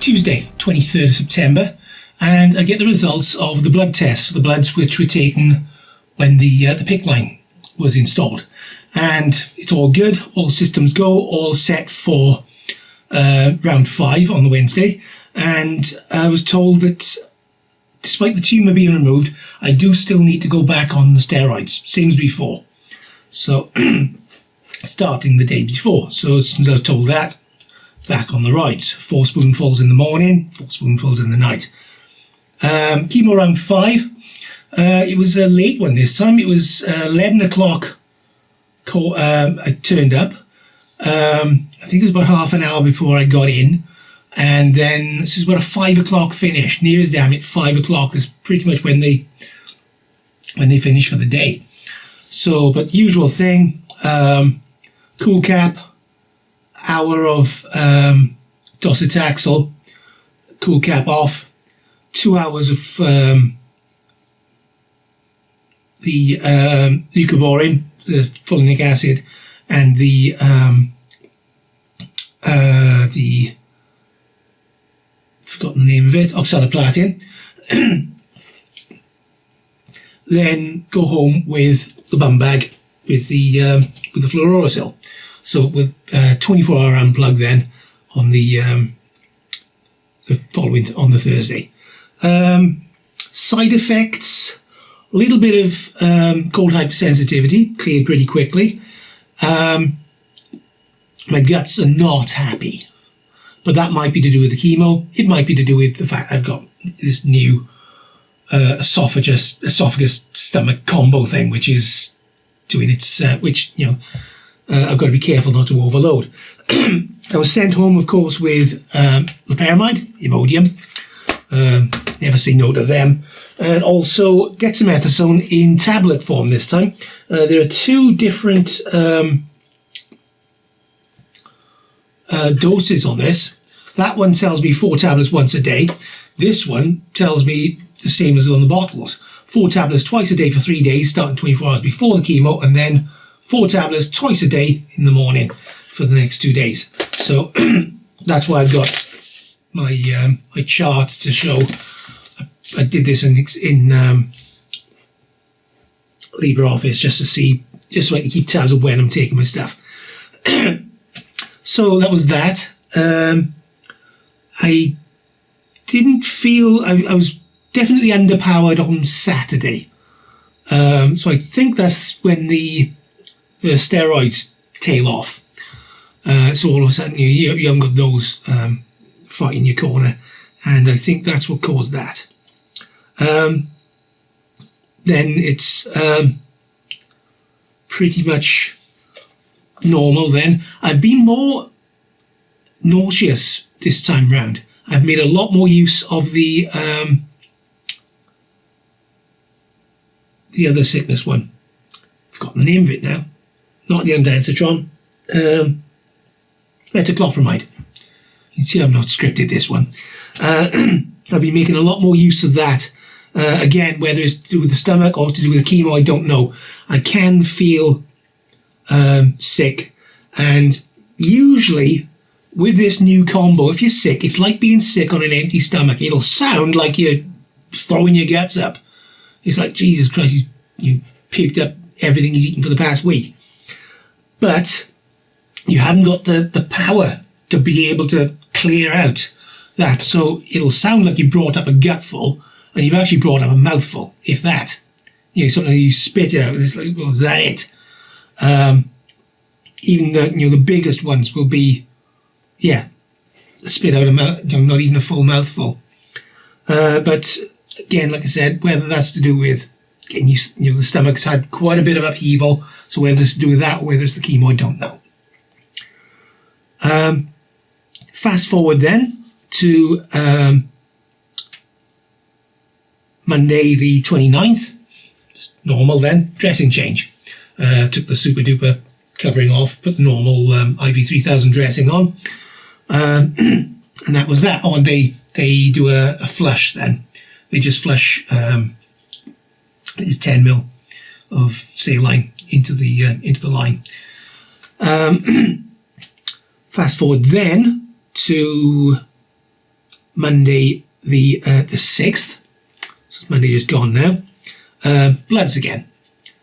Tuesday, 23rd of September, and I get the results of the blood tests, the bloods which were taken when the PICC line was installed. And it's all good, all systems go, all set for round 5 on the Wednesday. And I was told that despite the tumour being removed, I do still need to go back on the steroids, same as before. So, starting the day before. So as soon as I was told that, back on the roids. 4 spoonfuls in the morning, 4 spoonfuls in the night. Chemo round 5. It was a late one this time. It was 11 o'clock. I turned up. I think it was about half an hour before I got in. And then this is about a 5 o'clock finish. Near as damn it, 5 o'clock is pretty much when they finish for the day. So, but usual thing, cool cap, hour of docetaxel, cool cap off, 2 hours of the leucovorin, the folinic acid, and the forgotten the name of it, oxaliplatin. Then go home with the bum bag with the fluorouracil. So with 24-hour unplug then on the following on the Thursday. Side effects: a little bit of cold hypersensitivity, cleared pretty quickly. My guts are not happy, but that might be to do with the chemo. It might be to do with the fact I've got this new esophagus stomach combo thing, which is doing its which I've got to be careful not to overload. I was sent home, of course, with loperamide, Imodium. Never say no to them. And also dexamethasone in tablet form this time. There are 2 different doses on this. That one tells me 4 tablets once a day. This one tells me the same as on the bottles. 4 tablets twice a day for 3 days, starting 24 hours before the chemo, and then 4 tablets twice a day in the morning for the next 2 days. So that's why I've got my my charts to show. I did this in LibreOffice just so I can keep tabs of when I'm taking my stuff. So that was that. I didn't feel I was definitely underpowered on Saturday. So I think that's when the steroids tail off. So all of a sudden you haven't got those fighting your corner, and I think that's what caused that. Then it's pretty much normal then. I've been more nauseous this time round. I've made a lot more use of the other sickness one. I've forgotten the name of it now. Not the ondansetron. Metoclopramide. You can see I've not scripted this one. I've been making a lot more use of that. Again, whether it's to do with the stomach or to do with the chemo, I don't know. I can feel sick, and usually with this new combo, if you're sick, it's like being sick on an empty stomach. It'll sound like you're throwing your guts up. It's like, Jesus Christ, you puked up everything he's eaten for the past week. But you haven't got the power to be able to clear out that. So it'll sound like you brought up a gutful, and you've actually brought up a mouthful, if that. Something you spit it out, it's like, well, is that it? Even the biggest ones will be, spit out a mouth, not even a full mouthful. But again, like I said, whether that's to do with getting the stomach's had quite a bit of upheaval, so whether it's to do with that or whether it's the chemo, I don't know. Fast forward then to Monday the 29th. Just normal then, dressing change. Took the super duper covering off, put the normal IV 3000 dressing on, and that was that. Oh, and they do a flush then. They just flush these 10ml of saline into the line. Fast forward then to Monday the 6th. So it's Monday just gone now. Bloods again.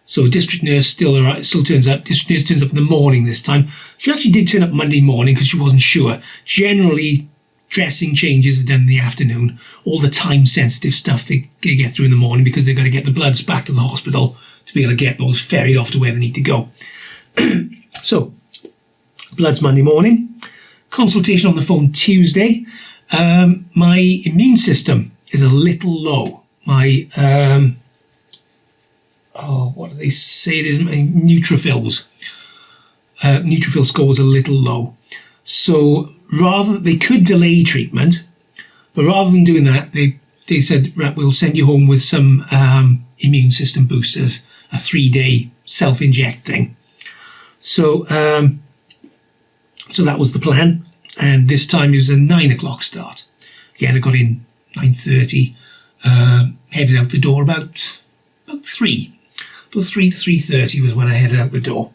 So district nurse still turns up. District nurse turns up in the morning this time. She actually did turn up Monday morning because she wasn't sure. Generally, dressing changes are done in the afternoon. All the time-sensitive stuff they get through in the morning because they've got to get the bloods back to the hospital to be able to get those ferried off to where they need to go. So, bloods Monday morning. Consultation on the phone Tuesday. My immune system is a little low. My, what do they say it is? My neutrophils. Neutrophil score was a little low. So, they could delay treatment, but rather than doing that, they said, right, we'll send you home with some immune system boosters, a 3-day self-inject thing. So that was the plan, and this time it was a 9 o'clock start. Again, I got in 9:30, headed out the door about 3. About 3 to 3:30 was when I headed out the door.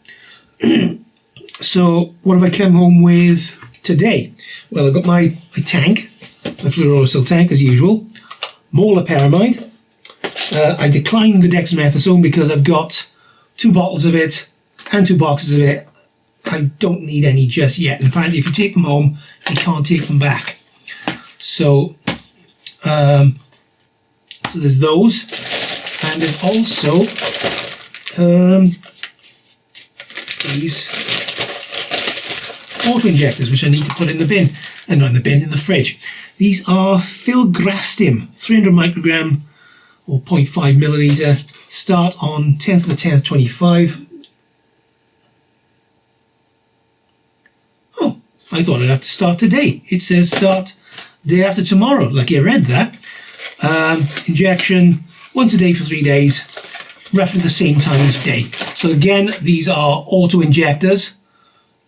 So what have I come home with today? Well, I've got my tank, my fluorouracil tank as usual, molnupiravir. I declined the dexamethasone because I've got 2 bottles of it and 2 boxes of it. I don't need any just yet. And apparently if you take them home, you can't take them back. So, so there's those. And there's also these auto-injectors, which I need to put in the bin. And not in the bin, in the fridge. These are filgrastim, 300 microgram or 0.5 milliliter. Start on 10th of the 10th, 25. Oh, I thought I'd have to start today. It says start day after tomorrow. Like I read that. Injection once a day for 3 days, roughly the same time each day. So again, these are auto-injectors.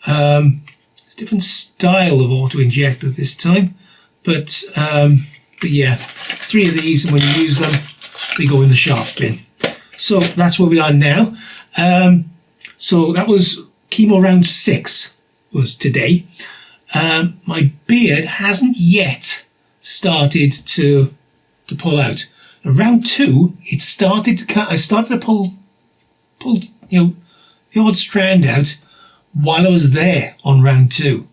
It's a different style of auto-injector this time. But yeah, 3 of these, and when you use them, they go in the sharps bin. So that's where we are now. So that was chemo round 6 was today. My beard hasn't yet started to pull out. Round 2, it started to cut. I started to pull, the odd strand out while I was there on round 2.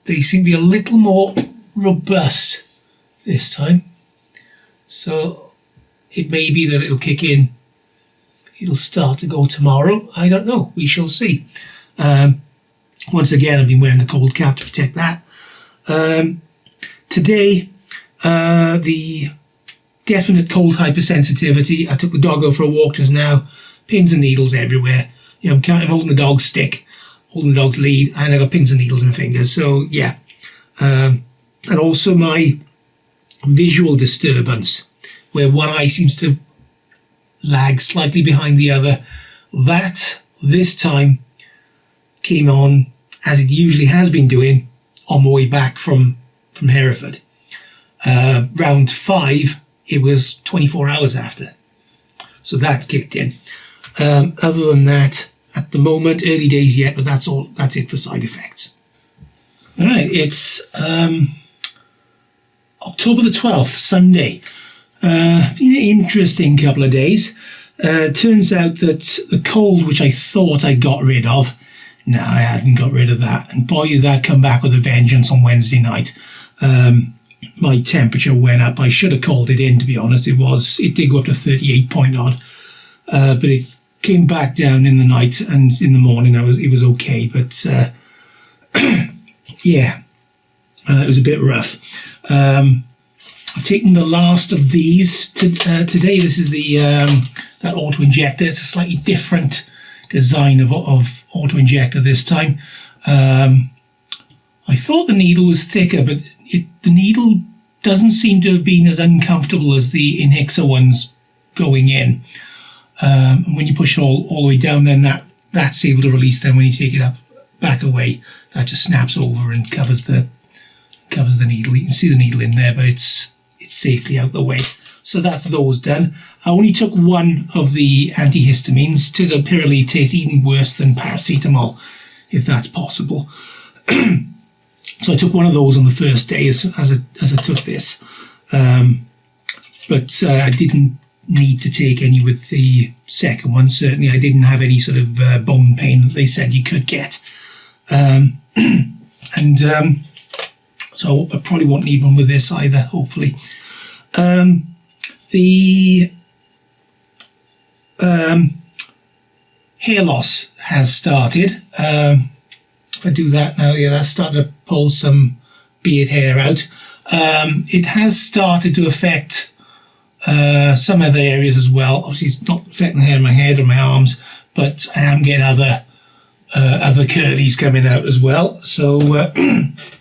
They seem to be a little more robust this time. So it may be that it'll kick in. It'll start to go tomorrow. I don't know. We shall see. Once again, I've been wearing the cold cap to protect that. Today, the definite cold hypersensitivity. I took the dog out for a walk just now. Pins and needles everywhere. I'm holding the dog's stick, holding the dog's lead, and I got pins and needles in my fingers. So yeah, and also my visual disturbance, where one eye seems to lag slightly behind the other. That this time came on, as it usually has been doing, on my way back from Hereford. Round 5, it was 24 hours after. So that kicked in. Other than that, at the moment, early days yet, but that's all. That's it for side effects. All right, it's October the 12th, Sunday. Been an interesting couple of days. Turns out that the cold, which I thought I got rid of, no, I hadn't got rid of that. And boy, did that come back with a vengeance on Wednesday night. My temperature went up. I should have called it in, to be honest. It did go up to 38 point odd. But it came back down in the night, and in the morning it was okay. But yeah, it was a bit rough. I've taken the last of these today. This is the that auto injector. It's a slightly different design of auto injector this time. I thought the needle was thicker, but the needle doesn't seem to have been as uncomfortable as the Inhixa ones going in. And when you push it all the way down, then that's able to release. Then when you take it back away, that just snaps over and covers the needle. You can see the needle in there, but it's safely out the way. So that's those done. I only took one of the antihistamines. Apparently tastes even worse than paracetamol, if that's possible. So I took one of those on the first day as I took this. But I didn't need to take any with the second one. Certainly I didn't have any sort of bone pain that they said you could get. So I probably won't need one with this either, hopefully. The hair loss has started. If I do that now, yeah, that's starting to pull some beard hair out. It has started to affect some other areas as well. Obviously, it's not affecting the hair on my head or my arms, but I am getting other curlies coming out as well. So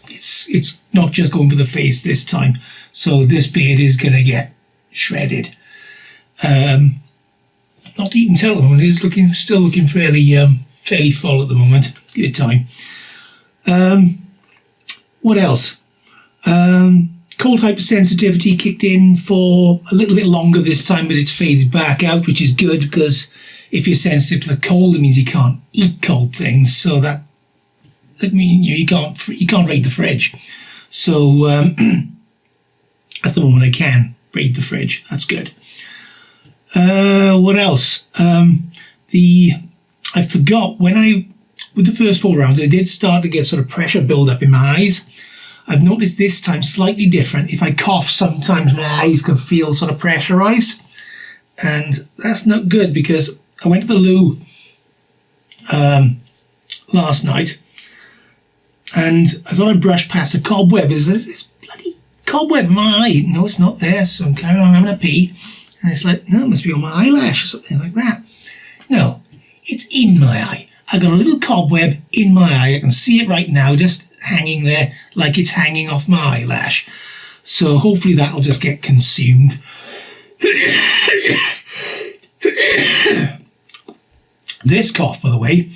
it's not just going for the face this time. So this beard is going to get shredded. Not that you can tell at the moment. It's still looking fairly full at the moment. Give it time. What else? Cold hypersensitivity kicked in for a little bit longer this time, but it's faded back out, which is good, because if you're sensitive to the cold, it means you can't eat cold things. So that means you can't raid the fridge. So at the moment I can raid the fridge. That's good. What else? I forgot with the first 4 rounds, I did start to get sort of pressure build up in my eyes. I've noticed this time slightly different. If I cough, sometimes my eyes can feel sort of pressurized, and that's not good, because I went to the loo last night, and I thought I'd brush past a cobweb. It's bloody cobweb in my eye. No, it's not there, so I'm carrying on having a pee, and it's like, no, it must be on my eyelash or something like that. No, it's in my eye. I got a little cobweb in my eye. I can see it right now, just hanging there like it's hanging off my eyelash. So hopefully that'll just get consumed. This cough, by the way,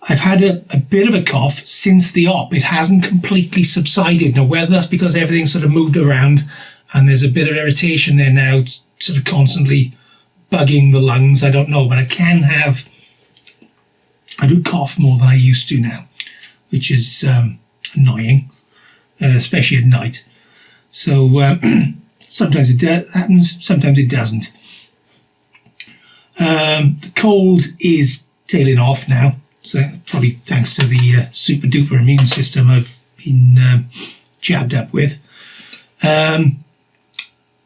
I've had a bit of a cough since the op. It hasn't completely subsided. Now, whether that's because everything's sort of moved around and there's a bit of irritation there now, it's sort of constantly bugging the lungs, I don't know. But I do cough more than I used to now, which is annoying, especially at night. So sometimes it happens, sometimes it doesn't. The cold is tailing off now, so probably thanks to the super duper immune system I've been jabbed up with.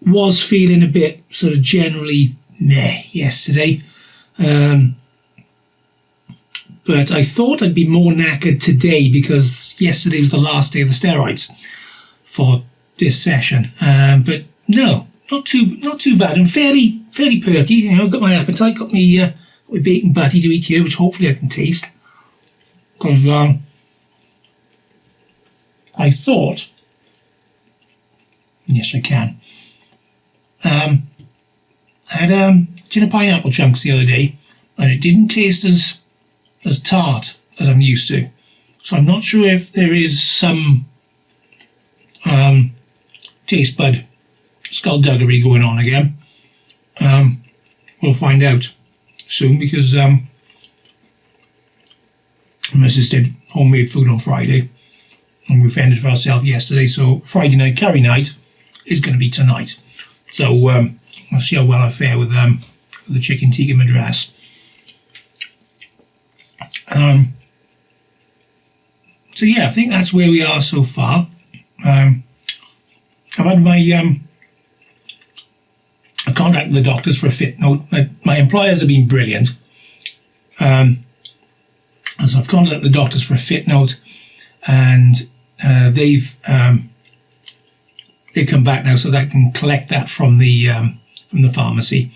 Was feeling a bit sort of generally meh yesterday. But I thought I'd be more knackered today, because yesterday was the last day of the steroids for this session. But no, not too bad. I'm fairly perky. You know, I've got my appetite, got my bacon butty to eat here, which hopefully I can taste. Because I thought, yes, I can. I had a tin of pineapple chunks the other day, and it didn't taste as tart as I'm used to. So I'm not sure if there is some taste bud skullduggery going on again. We'll find out soon, because my missus did homemade food on Friday, and we fended for ourselves yesterday. So Friday night curry night is going to be tonight. So we'll see how well I fare with the chicken tikka madras. So yeah, I think that's where we are so far. I've had I contacted the doctors for a fit note. My employers have been brilliant. So I've contacted the doctors for a fit note, and they've come back now, so that I can collect that from the pharmacy.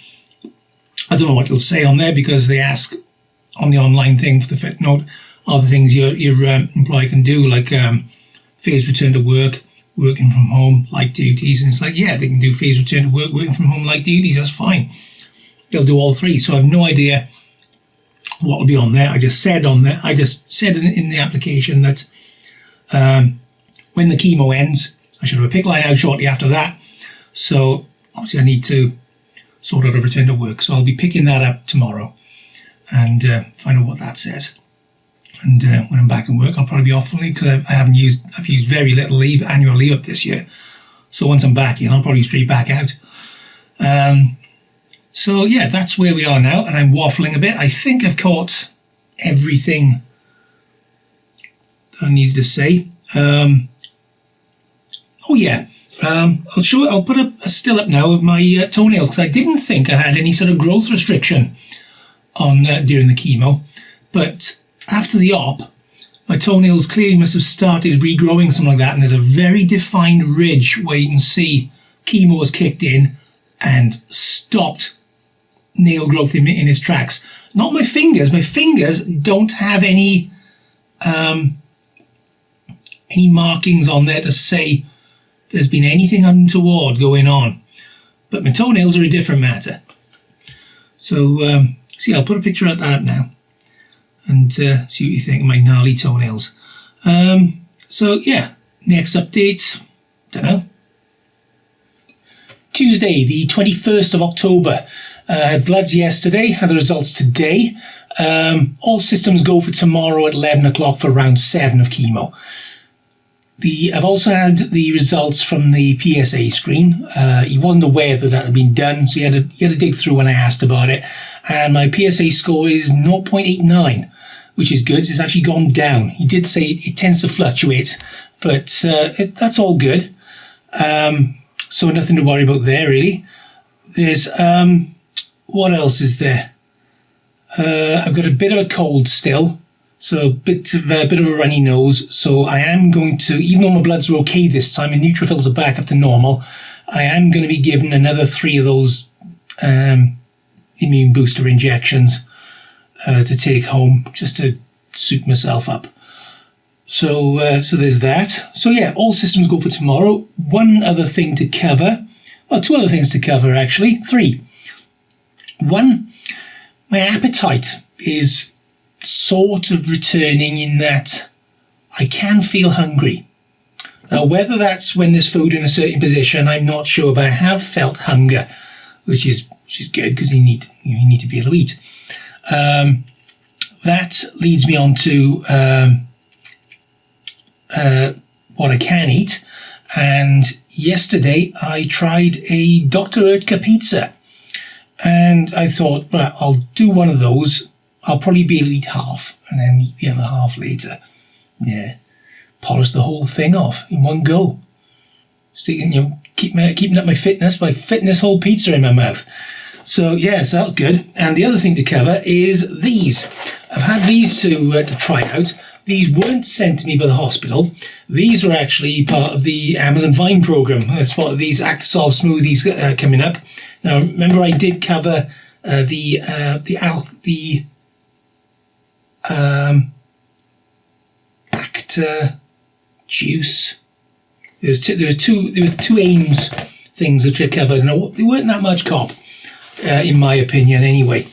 I don't know what it'll say on there, because they ask on the online thing for the fit note are the things your employer can do, like phased return to work, working from home, light duties. And it's like, yeah, they can do phased return to work, working from home, light duties. That's fine. They'll do all three. So I have no idea what will be on there. I just said in the application that when the chemo ends, I should have a PICC line out shortly after that. So obviously I need to sort out a return to work. So I'll be picking that up tomorrow and find out what that says. And when I'm back in work, I'll probably be off fully because I've used very little annual leave up this year. So once I'm back in, I'll probably straight back out. So yeah, that's where we are now, and I'm waffling a bit. I think I've caught everything that I needed to say. Oh yeah, I'll put a still up now of my toenails, because I didn't think I had any sort of growth restriction on during the chemo, but after the op, my toenails clearly must have started regrowing, something like that, and there's a very defined ridge where you can see chemo has kicked in and stopped nail growth in its tracks. Not my fingers. My fingers don't have any markings on there to say there's been anything untoward going on. But my toenails are a different matter. So, see, I'll put a picture of that up now and see what you think of my gnarly toenails. So, yeah, next update, don't know. Tuesday, the 21st of October. Had bloods yesterday, had the results today. All systems go for tomorrow at 11 o'clock for round 7 of chemo. I've also had the results from the PSA screen. He wasn't aware that had been done, so he had to dig through when I asked about it. And my PSA score is 0.89, which is good. It's actually gone down. He did say it tends to fluctuate, but that's all good. So nothing to worry about there, really. There's, what else is there? I've got a bit of a cold still, so a bit of a runny nose. So I am going to, even though my bloods are okay this time and neutrophils are back up to normal, I am going to be given another 3 of those immune booster injections to take home, just to suit myself up. So there's that. So yeah, all systems go for tomorrow. One other thing to cover. Well, 2 other things to cover, actually. 3. 1, my appetite is sort of returning in that I can feel hungry. Now, whether that's when there's food in a certain position, I'm not sure, but I have felt hunger, which is good because you need to be able to eat. That leads me on to what I can eat. And yesterday I tried a Dr. Oetker pizza. And I thought, well, I'll do one of those. I'll probably be able to eat half and then eat the other half later. Yeah. Polish the whole thing off in one go. Keeping up my fitness whole pizza in my mouth. So, yeah, so that was good. And the other thing to cover is these. I've had these to try out. These weren't sent to me by the hospital. These are actually part of the Amazon Vine program. It's part of these ActaSolve Smoothies coming up. Now, remember I did cover the Acta juice. There were two Aymes things that I covered, and they weren't that much cop, in my opinion, anyway.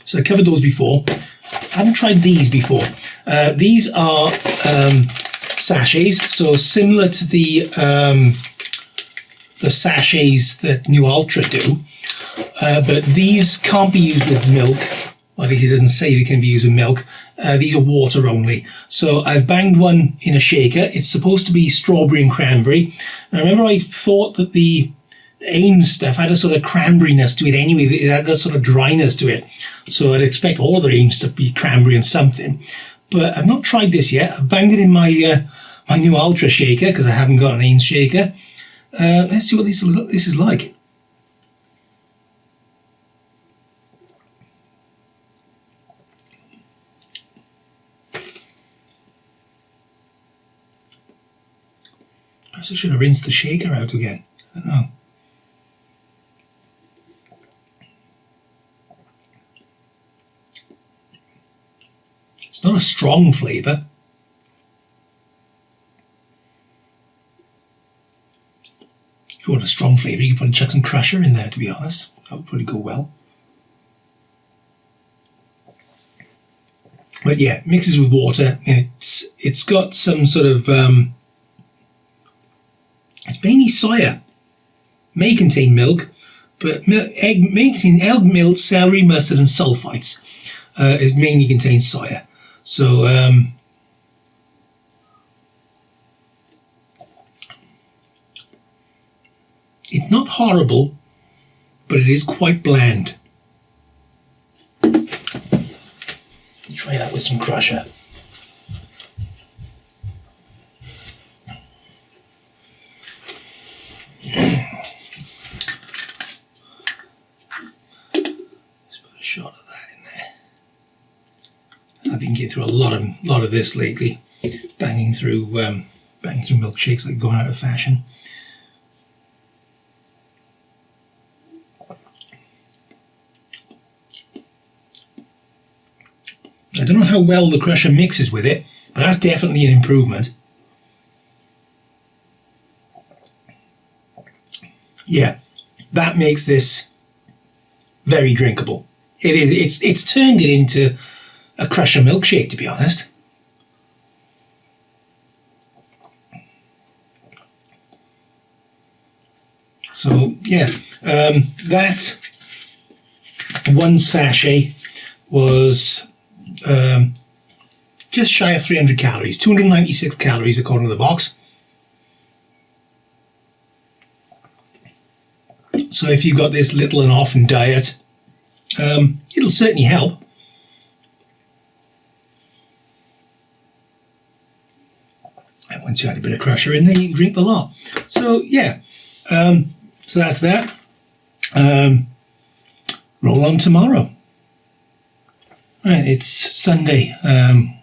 So I covered those before. I haven't tried these before. These are sachets, so similar to the sachets that New Ultra do, but these can't be used with milk. Well, at least it doesn't say they can be used with milk. These are water only. So I've banged one in a shaker. It's supposed to be strawberry and cranberry. Now, remember I thought that the Aymes stuff had a sort of cranberryness to it anyway. It had that sort of dryness to it. So I'd expect all of the Aymes to be cranberry and something. But I've not tried this yet. I've banged it in my my New Ultra shaker because I haven't got an Aymes shaker. Let's see what this is like. Perhaps I should have rinsed the shaker out again. I don't know. It's not a strong flavour. If you want a strong flavour, you can probably chuck some Crusher in there, to be honest. That would probably go well. But yeah, mixes with water, and it's got some sort of it's mainly soya. May contain milk, but may contain egg milk, celery, mustard, and sulfites. It mainly contains soya. So it's not horrible, but it is quite bland. Try that with some crusher. Shot of that in there. I've been getting through a lot of this lately, banging through milkshakes like going out of fashion. I don't know how well the crusher mixes with it, but that's definitely an improvement. Yeah, that makes this very drinkable. It is. It's turned it into a crusher milkshake, to be honest. So yeah, that one sachet was just shy of 300 calories, 296 calories according to the box. So if you've got this little and often diet, it'll certainly help. And once you add a bit of crusher in there, you can drink the lot. So yeah, so that's that. Roll on tomorrow. Right, it's Sunday,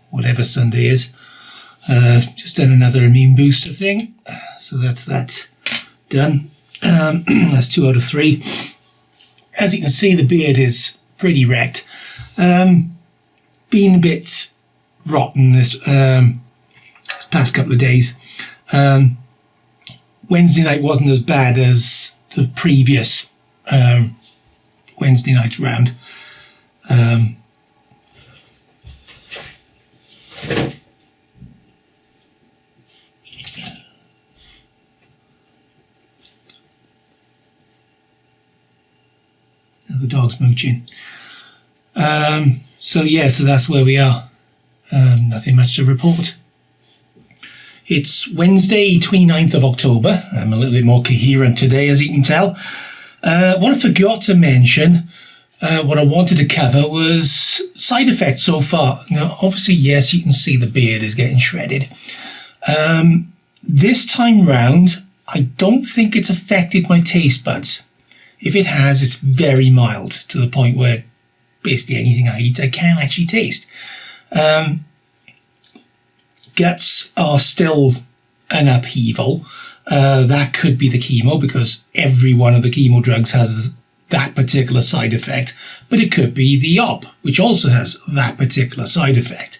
whatever Sunday is. Just done another immune booster thing. So that's that done. That's 2 out of 3. As you can see, the beard is pretty wrecked. Been a bit rotten this past couple of days. Wednesday night wasn't as bad as the previous Wednesday night round. The dog's mooching. So that's where we are. Nothing much to report. It's Wednesday, 29th of October. I'm a little bit more coherent today, as you can tell. What I forgot to mention, what I wanted to cover was side effects so far. Now, obviously, yes, you can see the beard is getting shredded. This time round, I don't think it's affected my taste buds. If it has, it's very mild, to the point where basically anything I eat, I can actually taste. Guts are still an upheaval. That could be the chemo, because every one of the chemo drugs has that particular side effect. But it could be the op, which also has that particular side effect.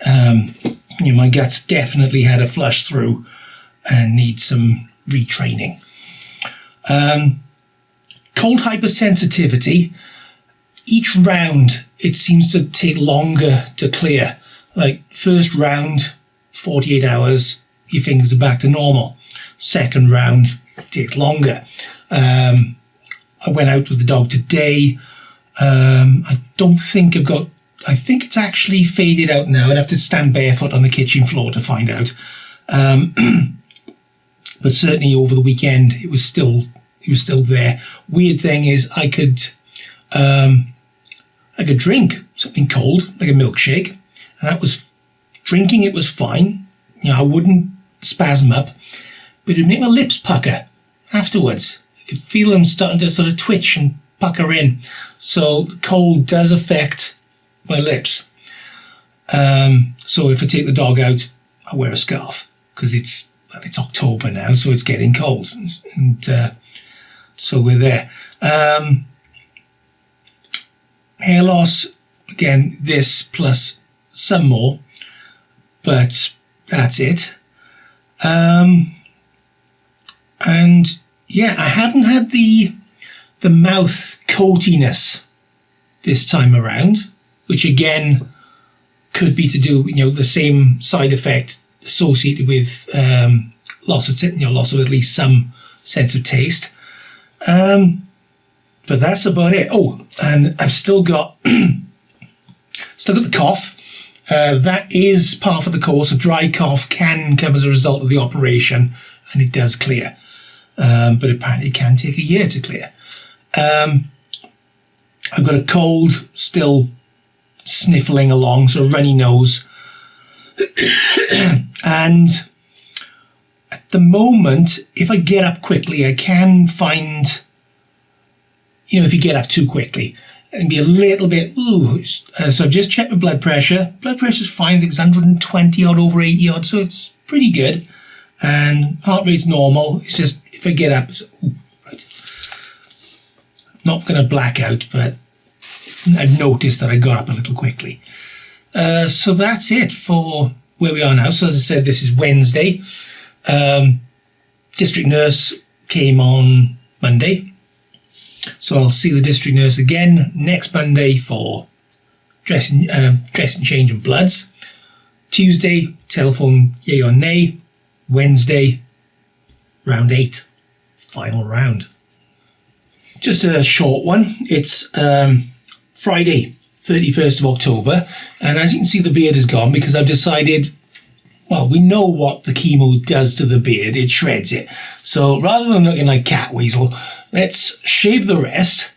My guts definitely had a flush through and need some retraining. Cold hypersensitivity, each round it seems to take longer to clear. Like first round, 48 hours, your fingers are back to normal. Second round takes longer. I went out with the dog today. I think it's actually faded out now. I'd have to stand barefoot on the kitchen floor to find out. But certainly over the weekend, it was still there. Weird thing is I could drink something cold, like a milkshake, and drinking it was fine. I wouldn't spasm up, but it'd make my lips pucker afterwards. I could feel them starting to sort of twitch and pucker in. So the cold does affect my lips. So if I take the dog out, I wear a scarf, because it's October now, so it's getting cold, and so we're there. Hair loss, again, this plus some more, but that's it. And yeah, I haven't had the mouth coatiness this time around, which again could be to do, the same side effect associated with loss of at least some sense of taste. But that's about it. Oh, and I've still got the cough. That is part of the course. A dry cough can come as a result of the operation, and it does clear. But apparently it can take a year to clear. I've got a cold, still sniffling along, so a runny nose. And at the moment, if I get up quickly, I can find, if you get up too quickly, and be a little bit, so I've just checked my blood pressure. Blood pressure's fine, I think it's 120 odd over 80 odd, so it's pretty good. And heart rate's normal. It's just, if I get up, right. Not going to black out, but I've noticed that I got up a little quickly. So that's it for where we are now. So as I said, this is Wednesday. District nurse came on Monday. So I'll see the district nurse again next Monday for dress and change and bloods. Tuesday, telephone yay or nay. Wednesday, round 8, final round. Just a short one. It's Friday, 31st of October. And as you can see, the beard is gone because I've decided, well, we know what the chemo does to the beard. It shreds it. So rather than looking like Cat Weasel, let's shave the rest,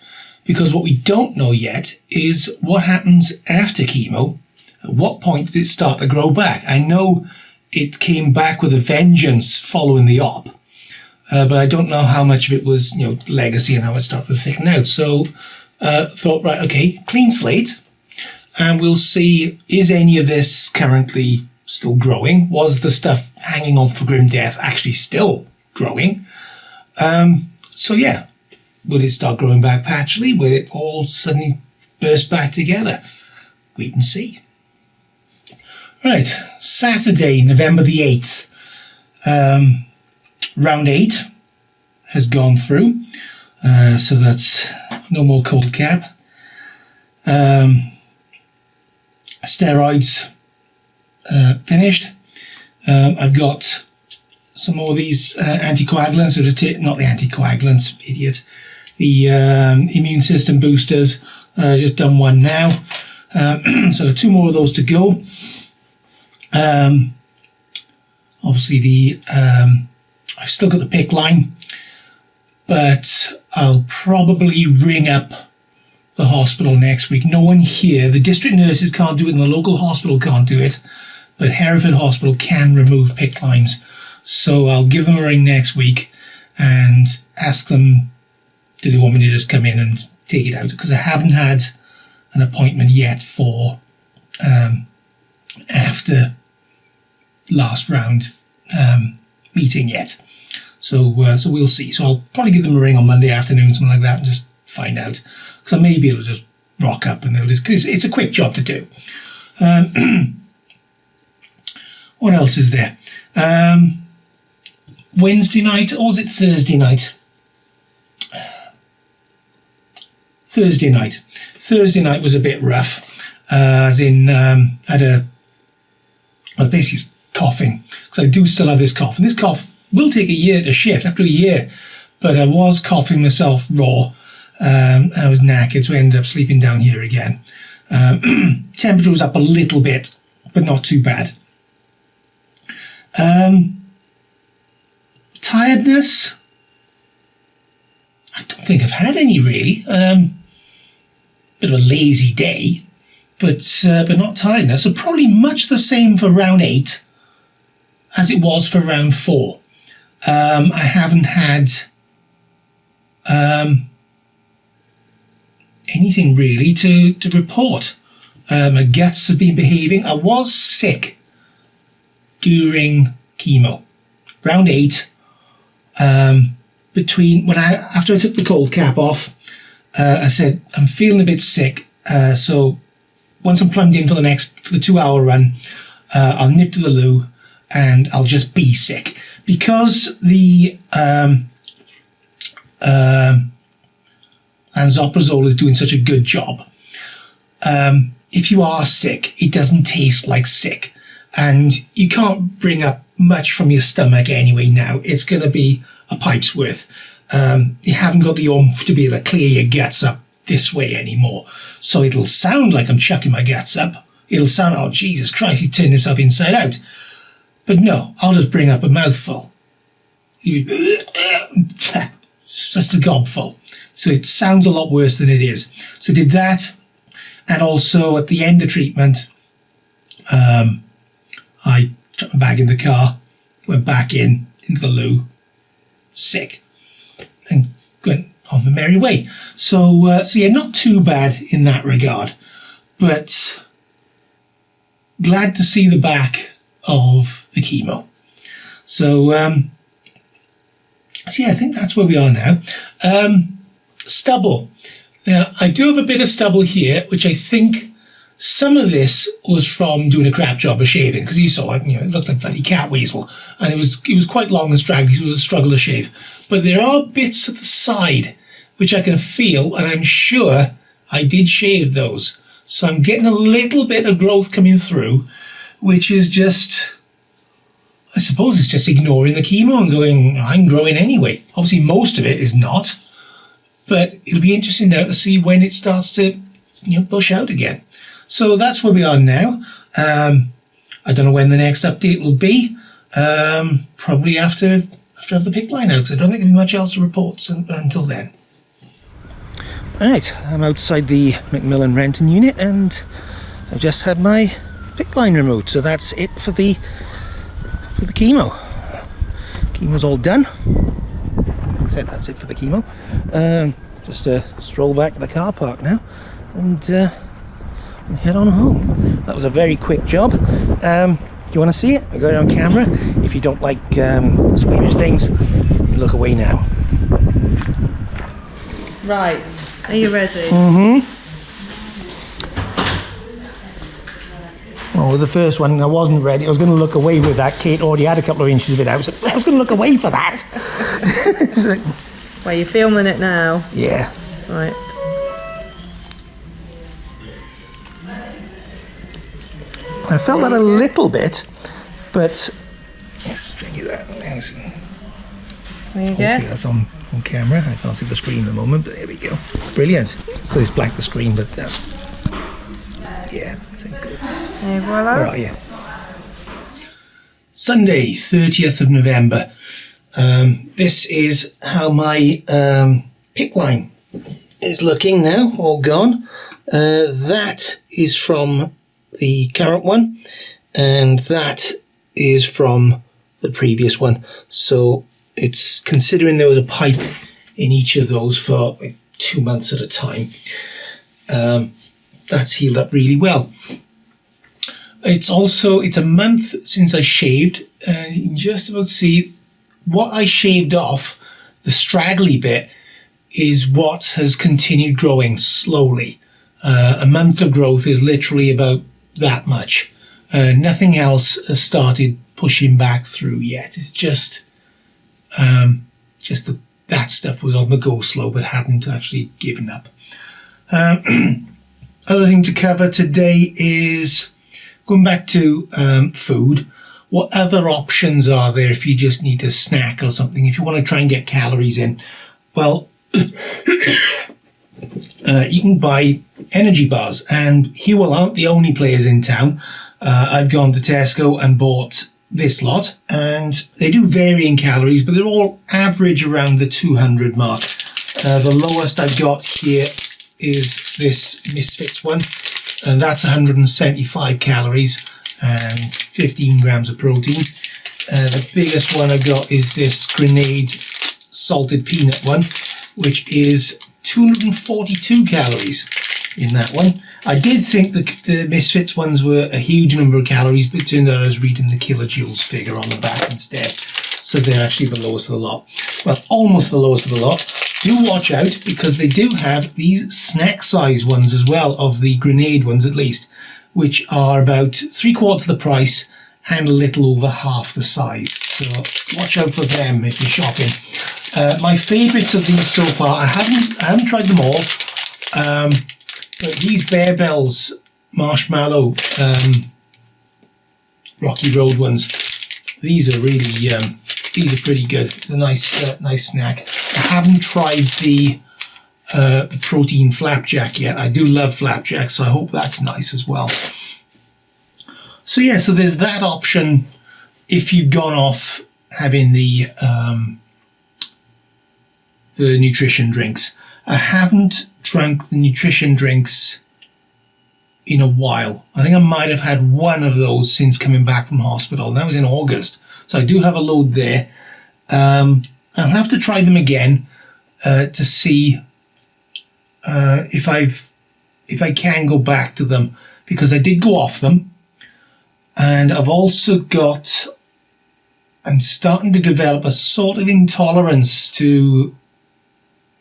because what we don't know yet is what happens after chemo. At what point does it start to grow back? I know it came back with a vengeance following the op, but I don't know how much of it was, legacy and how it started to thicken out. So thought, right, okay, clean slate, and we'll see, is any of this currently still growing? Was the stuff hanging on for grim death actually still growing? So yeah, will it start growing back patchily? Will it all suddenly burst back together? Wait and see. Right, Saturday, November the 8th. Round 8 has gone through. So that's no more cold cap. Steroids finished. I've got some more of these anticoagulants, not the anticoagulants, idiot. The immune system boosters. Just done one now. So 2 more of those to go. Obviously I've still got the PICC line, but I'll probably ring up the hospital next week. No one here, the district nurses can't do it and the local hospital can't do it, but Hereford Hospital can remove PICC lines. So I'll give them a ring next week and ask them, do they want me to just come in and take it out? Because I haven't had an appointment yet for after last round meeting yet. So we'll see. So I'll probably give them a ring on Monday afternoon, something like that, and just find out. Because I may be able to just rock up and they'll just, because it's a quick job to do. What else is there? Wednesday night, or was it Thursday night? Thursday night. Thursday night was a bit rough, as in basically coughing, because I do still have this cough, and this cough will take a year to shift, after a year, but I was coughing myself raw. I was knackered, so I ended up sleeping down here again. Temperature was up a little bit, but not too bad. Tiredness, I don't think I've had any really. Bit of a lazy day, but not tiredness. So probably much the same for round 8 as it was for round 4. I haven't had anything really to report. My guts have been behaving. I was sick during chemo. Round 8, after I took the cold cap off, I said, I'm feeling a bit sick. So once I'm plumbed in for the 2-hour run, I'll nip to the loo and I'll just be sick. Because the lansoprazole is doing such a good job, if you are sick, it doesn't taste like sick. And you can't bring up much from your stomach anyway now. It's going to be a pipe's worth. You haven't got the oomph to be able to clear your guts up this way anymore. So it'll sound like I'm chucking my guts up. it'll sound, oh, Jesus Christ, he turned himself inside out. But no, I'll just bring up a mouthful. Just a gobful. So it sounds a lot worse than it is. So did that. And also at the end of treatment, I chucked my bag in the car, went back into the loo, sick, and went on my merry way. So yeah, not too bad in that regard, but glad to see the back of the chemo. So yeah, I think that's where we are now. Stubble. Now, I do have a bit of stubble here, which I think some of this was from doing a crap job of shaving, because you saw it, it looked like bloody cat weasel, and it was quite long and straggly, so it was a struggle to shave. But there are bits at the side which I can feel, and I'm sure I did shave those. So I'm getting a little bit of growth coming through, which is just, I suppose it's just ignoring the chemo and going, I'm growing anyway. Obviously, most of it is not, but it'll be interesting now to see when it starts to, bush out again. So that's where we are now. I don't know when the next update will be. Probably after I have the PICC line out, because I don't think there'll be much else to report until then. Right, I'm outside the Macmillan Renton unit, and I've just had my PICC line removed. So that's it for the chemo. Chemo's all done. Like I said, that's it for the chemo. Just a stroll back to the car park now, and head on home. That was a very quick job. You want to see it? I got it on camera. If you don't like squeamish things, you look away now. Right, are you ready? Mm-hmm. Well, with the first one, I wasn't ready. I was going to look away with that. Kate already had a couple of inches of it out. I was going to look away for that. Well, you're filming it now? Yeah. Right. I felt that a little bit, but let's bring you that. There you Hopefully go. that's on camera. I can't see the screen at the moment, but there we go. Brilliant. Because it's black the screen, but yeah, I think it's. Et voila. Where are you? Sunday, 30th of November. This is how my PICC line is looking now, all gone. That is from the current one, and that is from the previous one. So it's considering there was a pipe in each of those for like 2 months at a time. That's healed up really well. It's a month since I shaved, and you can just about see what I shaved off, the straggly bit, is what has continued growing slowly. A month of growth is literally about that much. Nothing else has started pushing back through yet. It's just that stuff was on the go slow, but hadn't actually given up. Other thing to cover today is going back to food. What other options are there if you just need a snack or something? If you want to try and get calories in, well, you can buy energy bars, and Huel aren't the only players in town. I've gone to Tesco and bought this lot, and they do vary in calories, but they're all average around the 200 mark. The lowest I've got here is this Misfits one, and that's 175 calories and 15 grams of protein. The biggest one I got is this Grenade salted peanut one, which is 242 calories in that one. I did think the Misfits ones were a huge number of calories, but it turned out I was reading the kilojoules figure on the back instead. So they're actually the lowest of the lot. Well, almost the lowest of the lot. Do watch out, because they do have these snack size ones as well, of the Grenade ones at least, which are about 3/4 of the price and a little over half the size. So watch out for them if you're shopping. My favourites of these so far, I haven't tried them all, but these Bear Bells marshmallow Rocky Road ones, these are pretty good. It's a nice snack. I haven't tried the protein flapjack yet. I do love flapjack, so I hope that's nice as well. So yeah, so there's that option if you've gone off having the nutrition drinks. I haven't drunk the nutrition drinks in a while. I think I might have had one of those since coming back from hospital, and that was in August. So I do have a load there. I'll have to try them again to see if I can go back to them, because I did go off them. And I've also I'm starting to develop a sort of intolerance to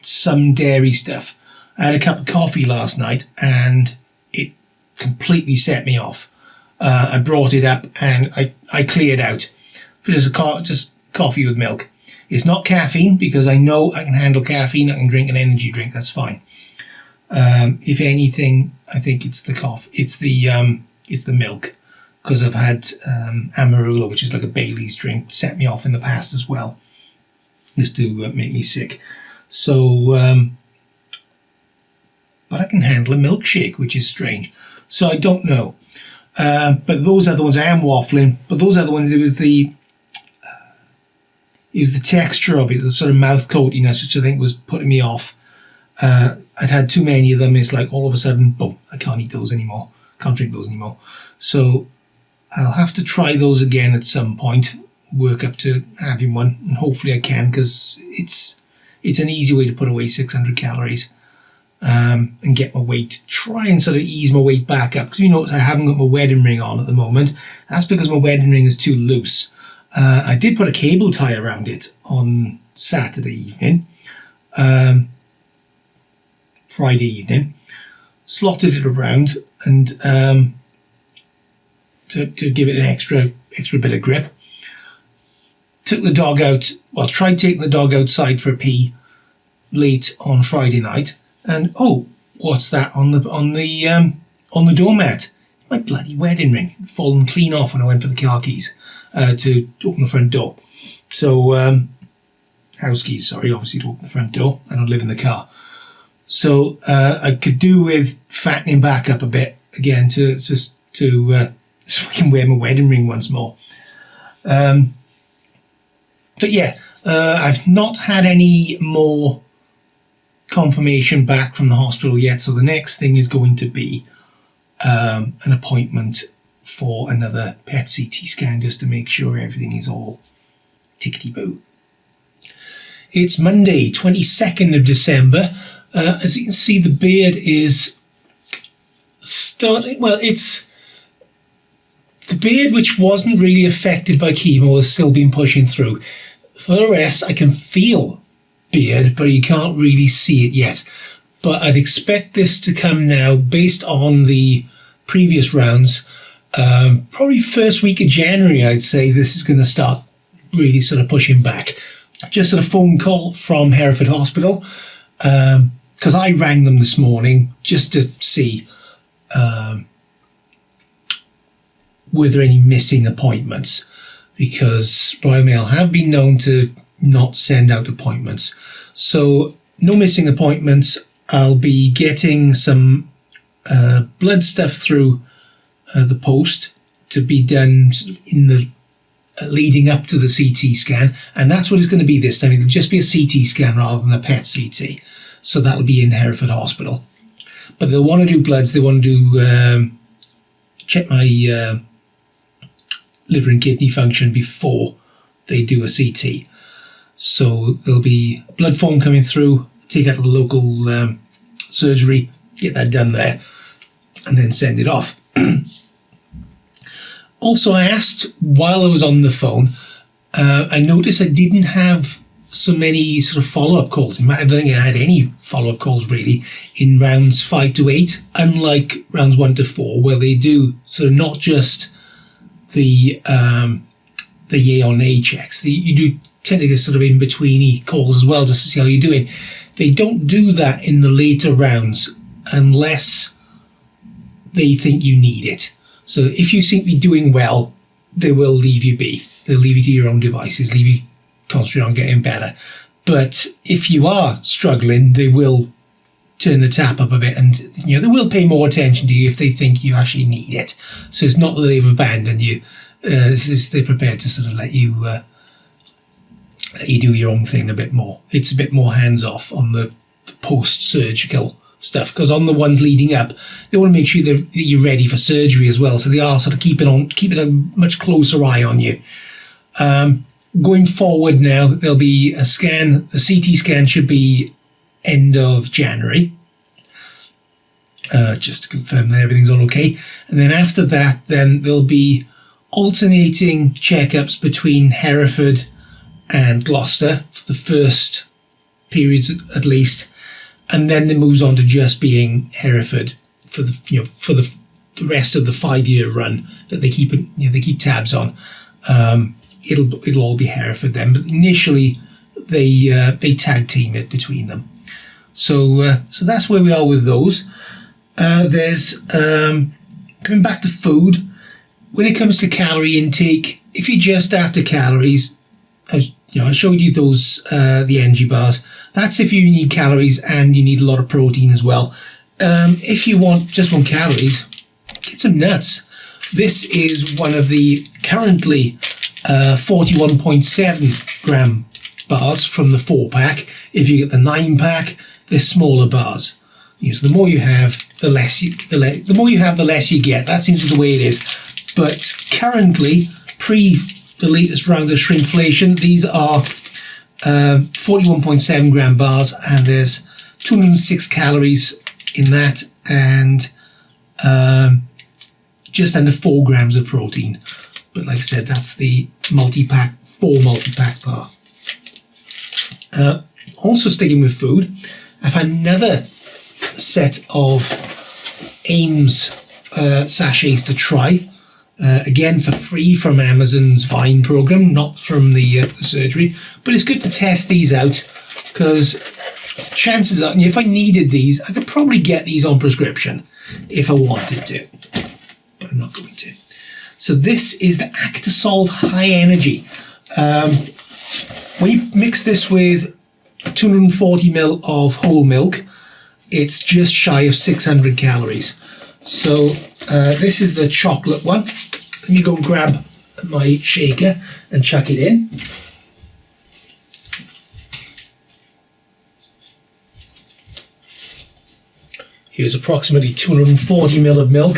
some dairy stuff. I had a cup of coffee last night and it completely set me off. I brought it up and I cleared out. Just coffee with milk. It's not caffeine, because I know I can handle caffeine. I can drink an energy drink. That's fine. If anything, I think it's the coffee. It's the milk. Because I've had Amarula, which is like a Bailey's drink, set me off in the past as well. Just to make me sick. So, but I can handle a milkshake, which is strange. So I don't know. But those are the ones I am waffling. But those are the ones. It was the texture of it, the sort of mouth coatiness, which I think was putting me off. I'd had too many of them. It's like all of a sudden, boom! I can't eat those anymore. Can't drink those anymore. So I'll have to try those again at some point, work up to having one, and hopefully I can, because it's an easy way to put away 600 calories and get my weight, try and sort of ease my weight back up. Because you notice I haven't got my wedding ring on at the moment. That's because my wedding ring is too loose. I did put a cable tie around it on Saturday evening, Friday evening, slotted it around and to give it an extra bit of grip. Took the dog out. Well, tried taking the dog outside for a pee late on Friday night, and what's that on the doormat? My bloody wedding ring, fallen clean off when I went for the car keys to open the front door. So house keys, sorry, obviously to open the front door. I don't live in the car, so I could do with fattening back up a bit again to so I can wear my wedding ring once more. But yeah, I've not had any more confirmation back from the hospital yet. So the next thing is going to be an appointment for another PET CT scan, just to make sure everything is all tickety-boo. It's Monday, 22nd of December. As you can see, the beard is starting, the beard, which wasn't really affected by chemo, has still been pushing through. For the rest, I can feel beard, but you can't really see it yet. But I'd expect this to come now, based on the previous rounds. Probably first week of January, I'd say this is going to start really sort of pushing back. Just had a phone call from Hereford Hospital, because I rang them this morning just to see were there any missing appointments, because Royal Mail have been known to not send out appointments. So no missing appointments. I'll be getting some blood stuff through the post to be done in the leading up to the CT scan, and that's what it's going to be this time. It'll just be a CT scan rather than a PET CT. So that'll be in Hereford Hospital. But they'll want to do bloods. They want to do check my liver and kidney function before they do a CT. So there'll be blood form coming through, take out to the local surgery, get that done there, and then send it off. Also, I asked while I was on the phone, I noticed I didn't have so many sort of follow-up calls. In fact, I don't think I had any follow-up calls really in rounds 5 to 8, unlike rounds 1 to 4, where they do sort of not just the yay or nay checks. You do tend to get sort of in-betweeny calls as well, just to see how you're doing. They don't do that in the later rounds unless they think you need it. So if you seem to be doing well, they will leave you be. They'll leave you to your own devices, leave you concentrate on getting better. But if you are struggling, they will turn the tap up a bit, and they will pay more attention to you if they think you actually need it. So it's not that they've abandoned you. They're prepared to sort of let you do your own thing a bit more. It's a bit more hands off on the post-surgical stuff, because on the ones leading up, they want to make sure that you're ready for surgery as well. So they are sort of keeping a much closer eye on you. Going forward now, there'll be a scan. The CT scan should be end of January, just to confirm that everything's all okay. And then after that, then there'll be alternating checkups between Hereford and Gloucester for the first periods at least, and then it moves on to just being Hereford for the rest of the 5-year run that they keep tabs on. It'll all be Hereford then, but initially they tag team it between them. So that's where we are with those. There's coming back to food. When it comes to calorie intake, if you're just after calories, I showed you those the energy bars. That's if you need calories and you need a lot of protein as well. If you just want calories, get some nuts. This is one of the currently 41.7 gram bars from the 4-pack. If you get the 9-pack, they're smaller bars. So the more you have, the less you get. That seems to be the way it is. But currently, pre the latest round of shrinkflation, these are 41.7 gram bars, and there's 206 calories in that, and just under 4 grams of protein. But like I said, that's the multi-pack, 4 multi-pack bar. Also sticking with food, I've had another set of Aymes sachets to try. Again, for free from Amazon's Vine program, not from the surgery. But it's good to test these out, because chances are, if I needed these, I could probably get these on prescription if I wanted to. But I'm not going to. So this is the ActaSolve High Energy. When you mix this with 240 ml of whole milk, it's just shy of 600 calories. So this is the chocolate one. Let me go and grab my shaker and chuck it in. Here's approximately 240 ml of milk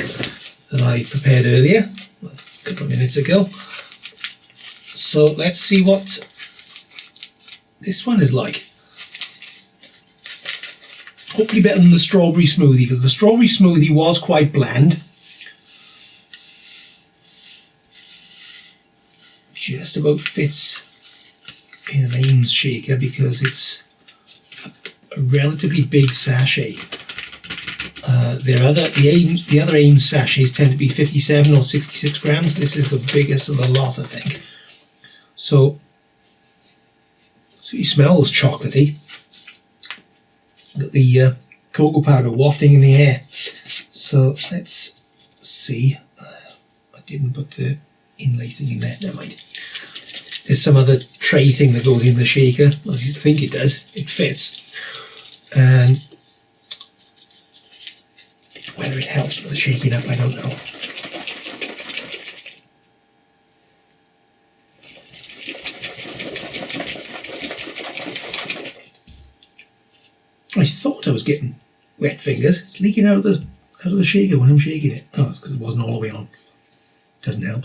that I prepared earlier, a couple of minutes ago. So let's see what this one is like. Hopefully better than the strawberry smoothie, because the strawberry smoothie was quite bland. Just about fits in an Aymes shaker because it's a relatively big sachet. The other Aymes sachets tend to be 57 or 66 grams. This is the biggest of the lot, I think. So it smells chocolatey. Got the cocoa powder wafting in the air. So let's see. I didn't put the inlay thing in there. Never mind. There's some other tray thing that goes in the shaker. I think it does. It fits. And whether it helps with the shaking up, I don't know. I thought I was getting wet fingers. It's leaking out of the shaker when I'm shaking it. Oh, it's because it wasn't all the way on. Doesn't help.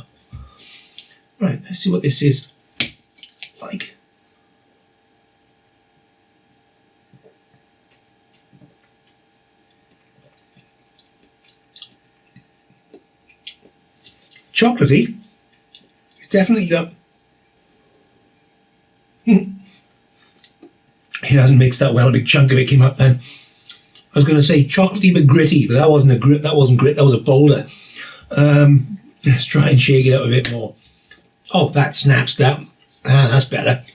Right, let's see what this is like. Chocolatey. It's definitely got. It hasn't mixed that well. A big chunk of it came up then. I was going to say chocolatey but gritty, but that wasn't a grit. That wasn't grit. That was a boulder. Let's try and shake it out a bit more. Oh, that snaps down. That's better.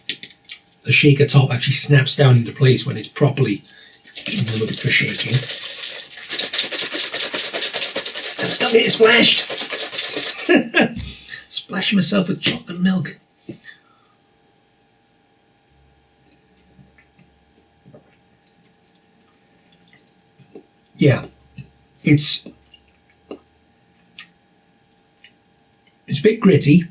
The shaker top actually snaps down into place when it's properly in the mode for shaking. I'm still getting splashed. Splashing myself with chocolate milk. yeah, it's a bit gritty,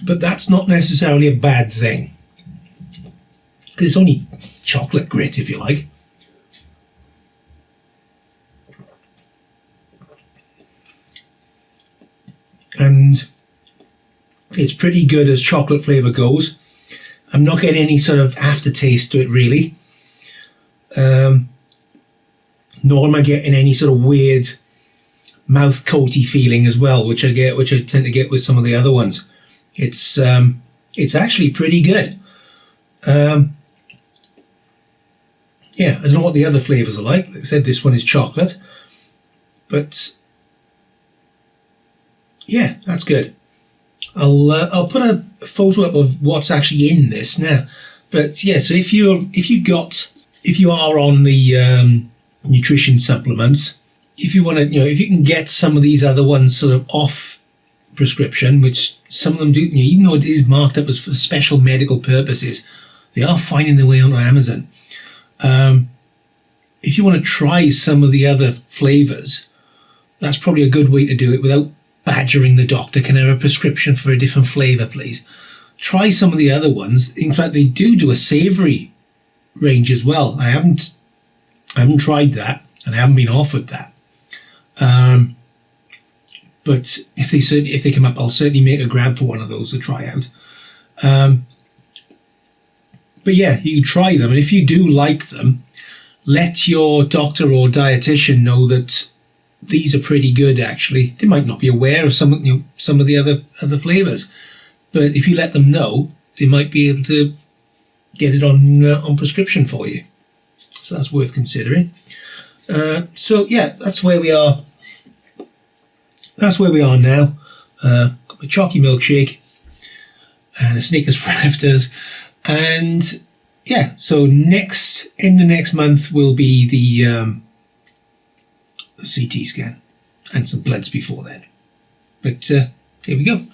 but that's not necessarily a bad thing, because it's only chocolate grit, if you like. And it's pretty good as chocolate flavour goes. I'm not getting any sort of aftertaste to it, really. Nor am I getting any sort of weird mouth coaty feeling as well, which I tend to get with some of the other ones. It's actually pretty good. Yeah, I don't know what the other flavours are like. Like I said, this one is chocolate, but yeah, that's good. I'll put a photo up of what's actually in this now. But yeah, so if you are on the nutrition supplements, if you want to, if you can get some of these other ones sort of off prescription, which some of them do, even though it is marked up as for special medical purposes, they are finding their way onto Amazon. If you want to try some of the other flavors, that's probably a good way to do it without badgering the doctor. Can I have a prescription for a different flavor, please? Try some of the other ones. In fact, they do a savory range as well. I haven't tried that, and I haven't been offered that. But if they come up, I'll certainly make a grab for one of those to try out. But yeah, you can try them, and if you do like them, let your doctor or dietitian know that these are pretty good. Actually, they might not be aware of some of the other flavors, but if you let them know, they might be able to get it on prescription for you. So that's worth considering. So yeah, that's where we are. That's where we are now. Got my chalky milkshake and a Snickers for afters, and yeah. So in the next month will be the CT scan and some bloods before then. But here we go.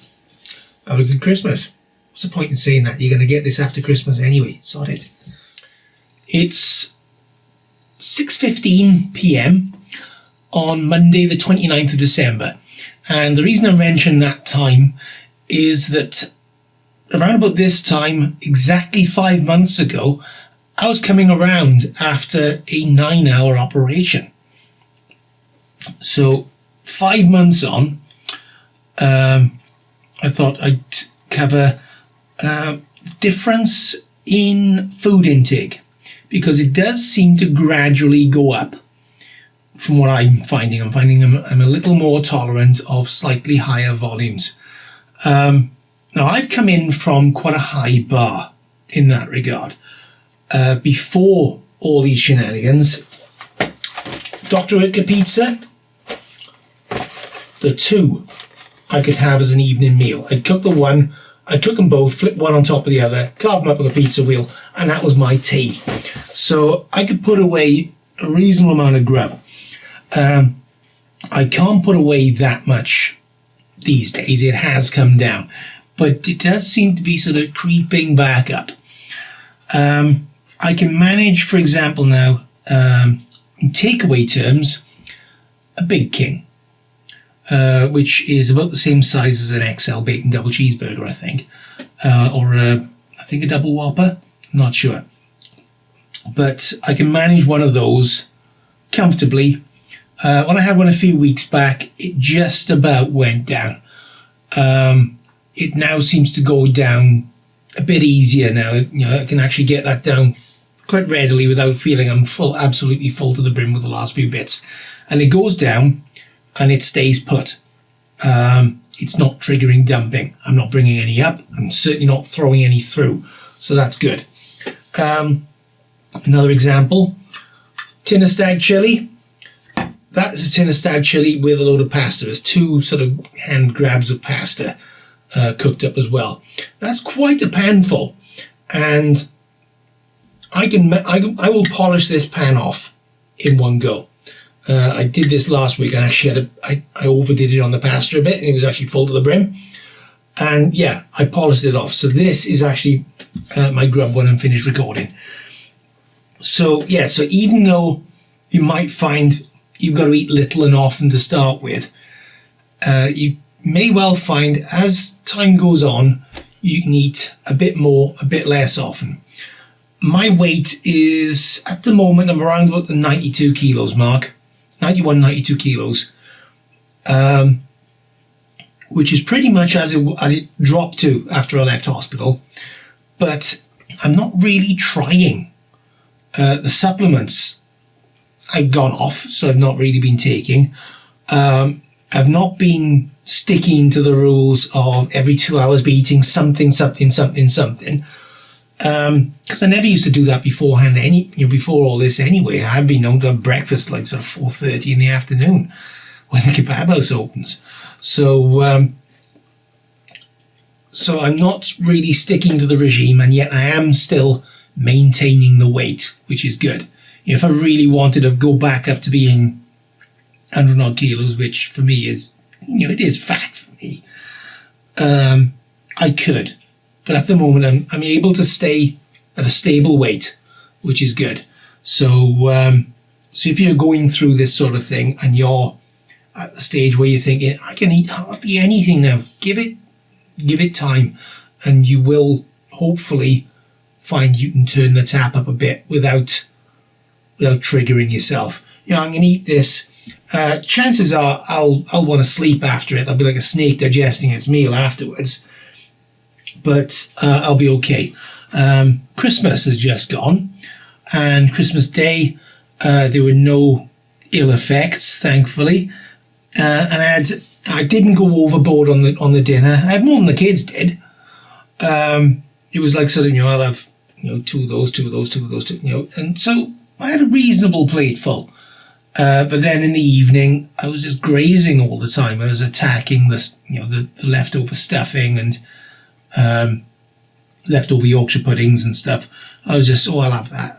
Have a good Christmas. What's the point in saying that? You're going to get this after Christmas anyway. Sod it. It's 6:15 p.m. on Monday the 29th of December. And the reason I mention that time is that around about this time, exactly 5 months ago, I was coming around after a 9-hour operation. So 5 months on, I thought I'd cover difference in food intake, because it does seem to gradually go up from what I'm finding. I'm finding I'm a little more tolerant of slightly higher volumes. Now, I've come in from quite a high bar in that regard. Before all these shenanigans, Dr. Oetker pizza, the two I could have as an evening meal. I'd cook them both, flip one on top of the other, carve them up with a pizza wheel, and that was my tea. So I could put away a reasonable amount of grub. I can't put away that much these days. It has come down, but it does seem to be sort of creeping back up. I can manage, for example, now, in takeaway terms, a Big King, which is about the same size as an XL bacon double cheeseburger, I think, or I think a double Whopper. I'm not sure, but I can manage one of those comfortably. When I had one a few weeks back, it just about went down. It now seems to go down a bit easier now. I can actually get that down quite readily without feeling I'm absolutely full to the brim with the last few bits. And it goes down and it stays put. It's not triggering dumping. I'm not bringing any up. I'm certainly not throwing any through. So that's good. Another example, tin of stag chili. That is a tin of stag chili with a load of pasta. There's two sort of hand grabs of pasta cooked up as well. That's quite a panful, and I will polish this pan off in one go. I did this last week, and actually I overdid it on the pasta a bit, and it was actually full to the brim. And yeah, I polished it off. So this is actually my grub when I'm finished recording. So yeah, so even though you might find you've got to eat little and often to start with. You may well find as time goes on, you can eat a bit more, a bit less often. My weight is, at the moment, I'm around about the 92 kilos mark, 91, 92 kilos, which is pretty much as it dropped to after I left hospital. But I'm not really trying. The supplements I've gone off, so I've not really been taking. I've not been sticking to the rules of every 2 hours be eating something. Because I never used to do that beforehand. Before all this anyway. I have been known to have breakfast like sort of 4:30 in the afternoon when the kebab house opens. So I'm not really sticking to the regime, and yet I am still maintaining the weight, which is good. If I really wanted to go back up to being 100 odd kilos, which for me is, it is fat for me, I could. But at the moment, I'm able to stay at a stable weight, which is good. So if you're going through this sort of thing and you're at the stage where you're thinking, I can eat hardly anything now, give it time, and you will hopefully find you can turn the tap up a bit without triggering yourself. I'm going to eat this. Chances are I'll want to sleep after it. I'll be like a snake digesting its meal afterwards. But I'll be okay. Christmas has just gone, and Christmas Day there were no ill effects, thankfully. And I didn't go overboard on the dinner. I had more than the kids did. It was like sort of, I'll have two of those, and so I had a reasonable plate full. But then in the evening, I was just grazing all the time. I was attacking the leftover stuffing and leftover Yorkshire puddings and stuff. I was just, I'll have that.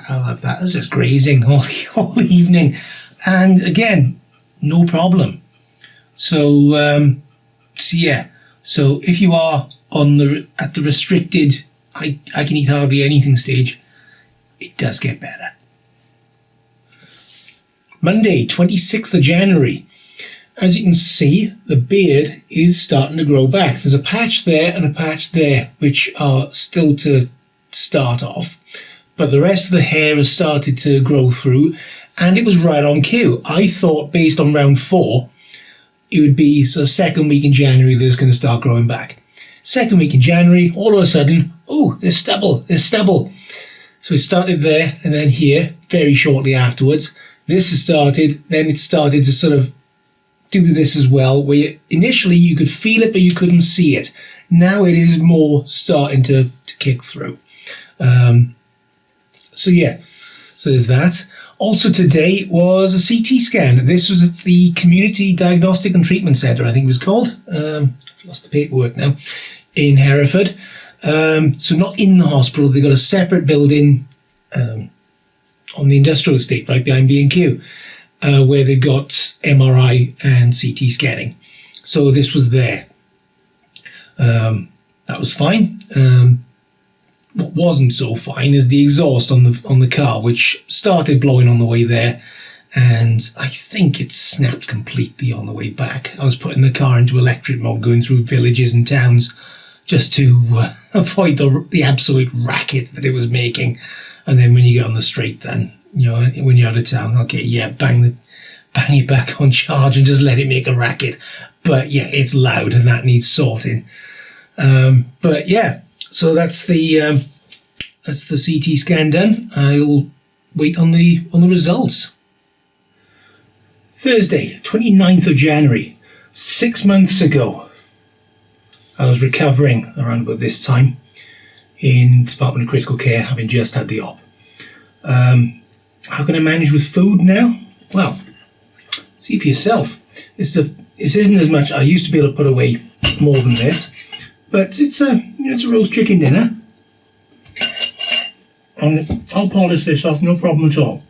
I was just grazing all evening, and again, no problem. So yeah. So if you are at the restricted, I can eat hardly anything stage, it does get better. Monday, 26th of January. As you can see, the beard is starting to grow back. There's a patch there and a patch there, which are still to start off. But the rest of the hair has started to grow through, and it was right on cue. I thought, based on round 4, it would be so second week in January that it's going to start growing back. Second week in January, all of a sudden, there's stubble. So it started there and then here, very shortly afterwards. This has started, then it started to sort of do this as well, where initially you could feel it, but you couldn't see it. Now it is more starting to kick through. So there's that. Also today was a CT scan. This was at the Community Diagnostic and Treatment Centre, I think it was called. I've lost the paperwork now. In Hereford. So not in the hospital. They've got a separate building on the industrial estate right behind B&Q. Where they've got MRI and CT scanning. So this was there. That was fine. What wasn't so fine is the exhaust on the car, which started blowing on the way there, and I think it snapped completely on the way back. I was putting the car into electric mode, going through villages and towns just to avoid the absolute racket that it was making. And then when you get on the straight, then when you're out of town, okay, yeah, bang it back on charge and just let it make a racket. But yeah, it's loud and that needs sorting. But yeah, so that's the CT scan done. I'll wait on the results. Thursday, 29th of January, 6 months ago, I was recovering around about this time in Department of Critical Care, having just had the op. How can I manage with food now? Well, see for yourself. This isn't as much. I used to be able to put away more than this, but it's a roast chicken dinner, and I'll polish this off, no problem at all.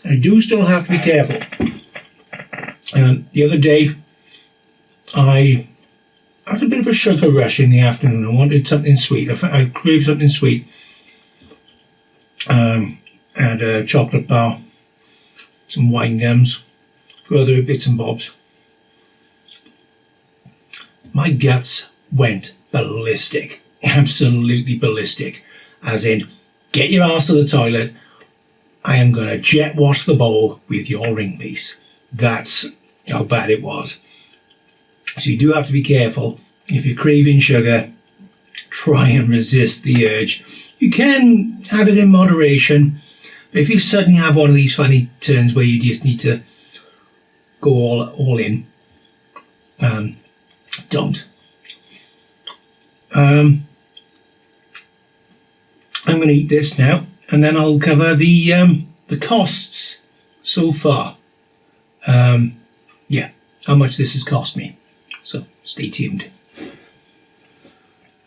I do still have to be careful. The other day, I had a bit of a sugar rush in the afternoon. I wanted something sweet. I craved something sweet. and a chocolate bar, some wine gums, for other bits and bobs. My guts went ballistic, absolutely ballistic, as in, get your ass to the toilet, I am going to jet wash the bowl with your ring piece. That's how bad it was. So you do have to be careful. If you're craving sugar, try and resist the urge. You can have it in moderation, but if you suddenly have one of these funny turns where you just need to go all in, don't. I'm going to eat this now, and then I'll cover the costs so far. Yeah, how much this has cost me. So stay tuned.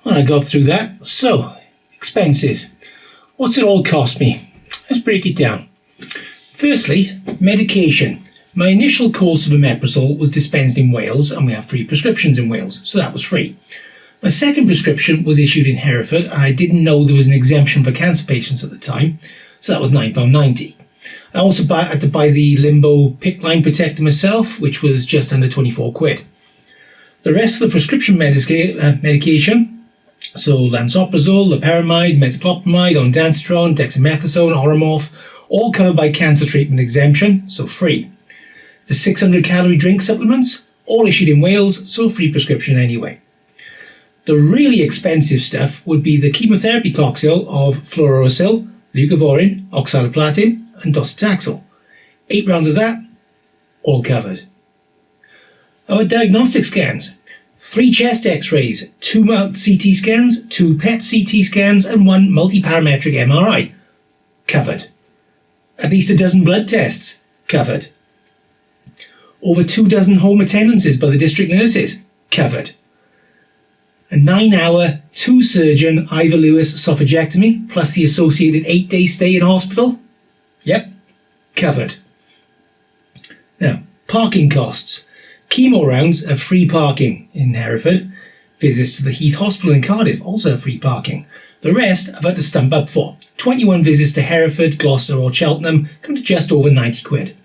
Well, I got through that. So, expenses. What's it all cost me? Let's break it down. Firstly, medication. My initial course of omeprazole was dispensed in Wales, and we have free prescriptions in Wales, so that was free. My second prescription was issued in Hereford, and I didn't know there was an exemption for cancer patients at the time, so that was £9.90. I also had to buy the Limbo PICC line protector myself, which was just under 24 quid. The rest of the prescription medication, so lansoprazole, loperamide, metoclopramide, ondansetron, dexamethasone, oromorph, all covered by cancer treatment exemption, so free. The 600-calorie drink supplements, all issued in Wales, so free prescription anyway. The really expensive stuff would be the chemotherapy toxil of fluorouracil, leucovorin, oxaliplatin, and docetaxel. 8 rounds of that, all covered. Our diagnostic scans. 3 chest x-rays, 2 CT scans, 2 PET CT scans, and 1 multiparametric MRI. Covered. At least a dozen blood tests. Covered. Over 2 dozen home attendances by the district nurses. Covered. A 9-hour, 2-surgeon Ivor Lewis esophagectomy, plus the associated 8-day stay in hospital. Yep, covered. Now, parking costs. Chemo rounds have free parking in Hereford. Visits to the Heath Hospital in Cardiff also have free parking. The rest I've had to stump up for. 21 visits to Hereford, Gloucester or Cheltenham come to just over 90 quid.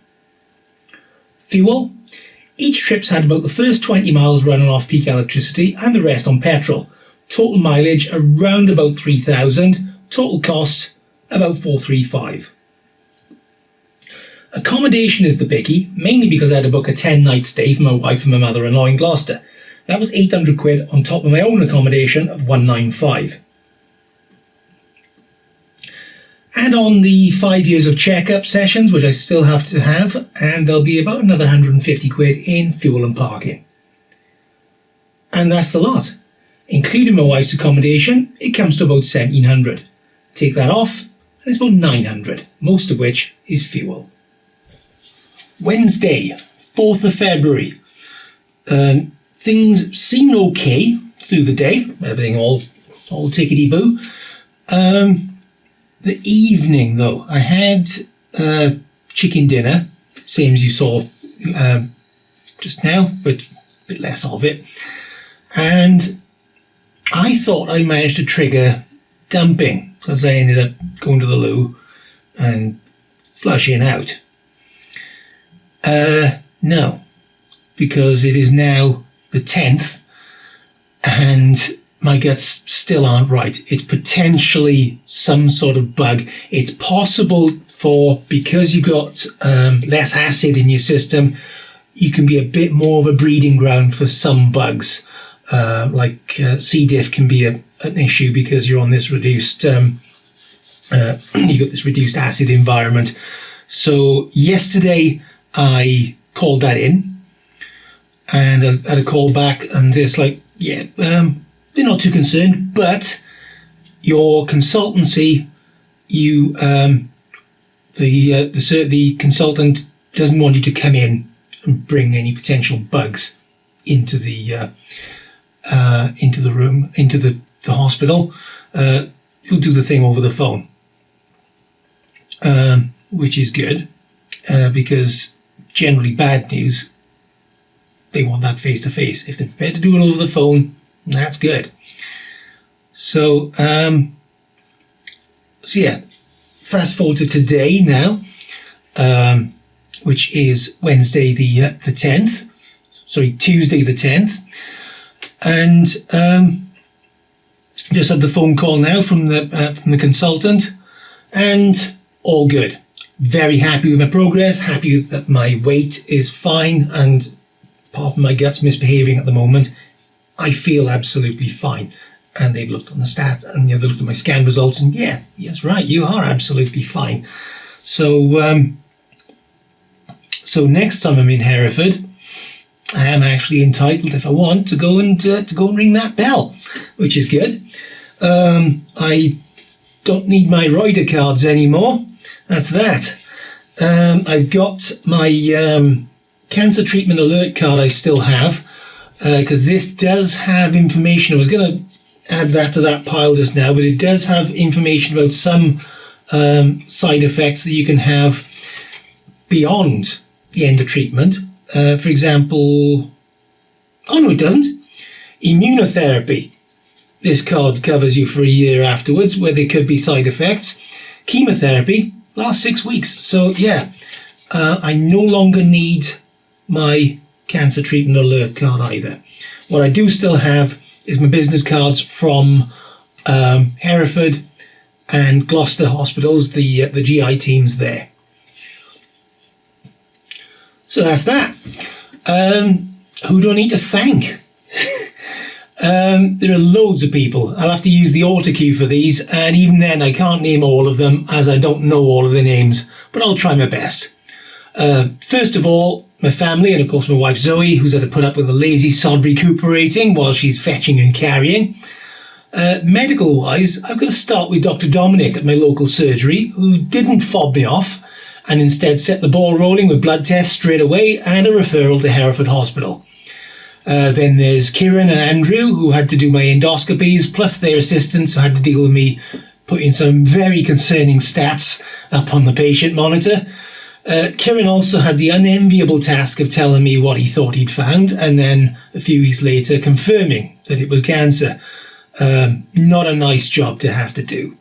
Fuel. Each trip's had about the first 20 miles running off peak electricity and the rest on petrol. Total mileage around about 3,000. Total cost about 435. Accommodation is the biggie, mainly because I had to book a 10-night stay for my wife and my mother-in-law in Gloucester. That was 800 quid on top of my own accommodation of 195. Add on the 5 years of checkup sessions, which I still have to have, and there'll be about another 150 quid in fuel and parking. And that's the lot. Including my wife's accommodation, it comes to about 1,700. Take that off, and it's about 900, most of which is fuel. Wednesday, 4th of February. Things seemed okay through the day. Everything all tickety-boo. The evening, though, I had chicken dinner, same as you saw just now, but a bit less of it. And I thought I managed to trigger dumping, because I ended up going to the loo and flushing out. No, because it is now the 10th and my guts still aren't right. It's potentially some sort of bug. It's possible because you've got less acid in your system, you can be a bit more of a breeding ground for some bugs. Like C. diff can be an issue because you're on this reduced, you've got this reduced acid environment. So yesterday I called that in and I had a call back and it's like, yeah, they're not too concerned, but your consultancy, the consultant doesn't want you to come in and bring any potential bugs into the room, into the hospital. He'll do the thing over the phone, which is good, because generally bad news, they want that face to face. If they're prepared to do it over the phone, that's good. So yeah, fast forward to today now, which is Wednesday the 10th. Sorry, Tuesday the 10th. And just had the phone call now from the consultant, and all good. Very happy with my progress, happy that my weight is fine, and apart from my guts misbehaving at the moment, I feel absolutely fine. And they've looked on the stat, and they looked at my scan results, and yes, right, you are absolutely fine. So, so next time I'm in Hereford, I am actually entitled, if I want, to go and ring that bell, which is good. I don't need my rider cards anymore. That's that. I've got my cancer treatment alert card. I still have, because this does have information. I was going to add that to that pile just now, but it does have information about some side effects that you can have beyond the end of treatment. For example, oh no, it doesn't. Immunotherapy. This card covers you for a year afterwards, where there could be side effects. Chemotherapy lasts 6 weeks. So yeah, I no longer need my cancer treatment alert card either. What I do still have is my business cards from Hereford and Gloucester hospitals, the GI teams there. So that's that. Who do I need to thank? There are loads of people. I'll have to use the autocue for these, and even then I can't name all of them as I don't know all of their names, but I'll try my best. First of all, my family, and of course my wife Zoe, who's had to put up with a lazy sod recuperating while she's fetching and carrying. Medical wise, I've got to start with Dr. Dominic at my local surgery, who didn't fob me off and instead set the ball rolling with blood tests straight away and a referral to Hereford Hospital. Then there's Kieran and Andrew, who had to do my endoscopies, plus their assistants who had to deal with me putting some very concerning stats up on the patient monitor. Kieran also had the unenviable task of telling me what he thought he'd found, and then a few weeks later confirming that it was cancer. Not a nice job to have to do.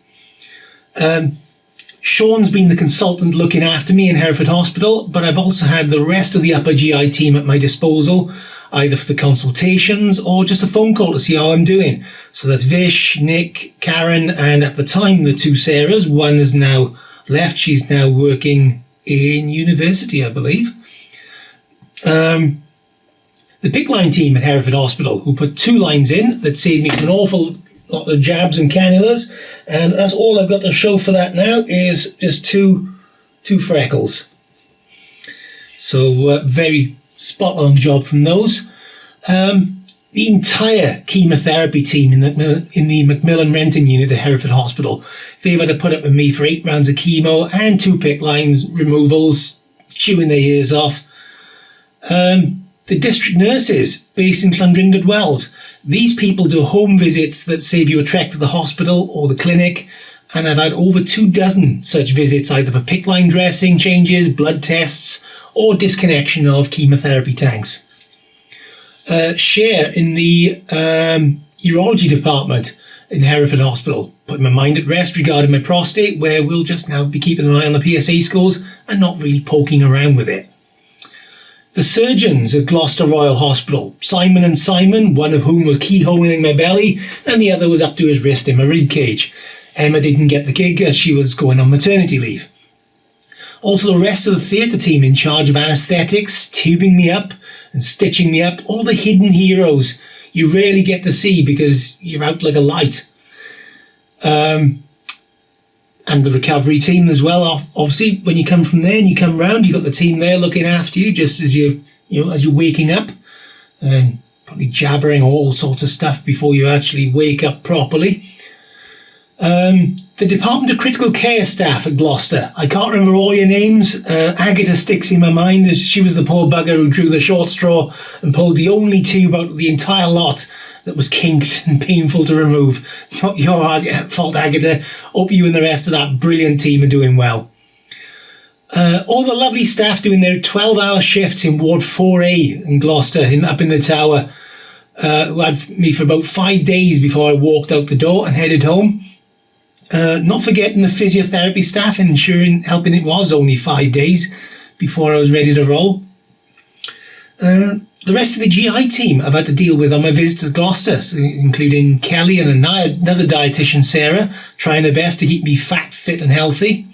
Sean's been the consultant looking after me in Hereford Hospital, but I've also had the rest of the upper GI team at my disposal, either for the consultations or just a phone call to see how I'm doing. So that's Vish, Nick, Karen, and at the time the two Sarahs. One is now left. She's now working in university, I believe. The PICC line team at Hereford Hospital, who put 2 lines in that saved me from an awful lot of jabs and cannulas, and that's all I've got to show for that now is just two freckles. So very spot on job from those. The entire chemotherapy team in the Macmillan Renton unit at Hereford Hospital, they've had to put up with me for 8 rounds of chemo and 2 PICC lines removals, chewing their ears off. The district nurses based in Llandrindod Wells, these people do home visits that save you a trek to the hospital or the clinic, and I've had over 24 such visits, either for PICC line dressing changes, blood tests, or disconnection of chemotherapy tanks. Share in the urology department in Hereford Hospital, putting my mind at rest regarding my prostate, where we'll just now be keeping an eye on the PSA scores and not really poking around with it. The surgeons at Gloucester Royal Hospital, Simon and Simon, one of whom was keyholing my belly and the other was up to his wrist in my rib cage. Emma didn't get the gig as she was going on maternity leave. Also the rest of the theatre team in charge of anaesthetics, tubing me up and stitching me up, all the hidden heroes you rarely get to see because you're out like a light. And the recovery team as well. Obviously, when you come from there and you come round, you've got the team there looking after you just as as you're waking up, and probably jabbering all sorts of stuff before you actually wake up properly. The Department of Critical Care staff at Gloucester. I can't remember all your names. Agatha sticks in my mind as she was the poor bugger who drew the short straw and pulled the only tube out of the entire lot that was kinked and painful to remove. Not your fault, Agatha. Hope you and the rest of that brilliant team are doing well. All the lovely staff doing their 12-hour shifts in Ward 4A in Gloucester, up in the tower, who had me for about 5 days before I walked out the door and headed home. Not forgetting the physiotherapy staff and helping. It was only 5 days before I was ready to roll. The rest of the GI team I've had to deal with on my visit to Gloucester, including Kelly and another dietitian, Sarah, trying her best to keep me fat, fit and healthy.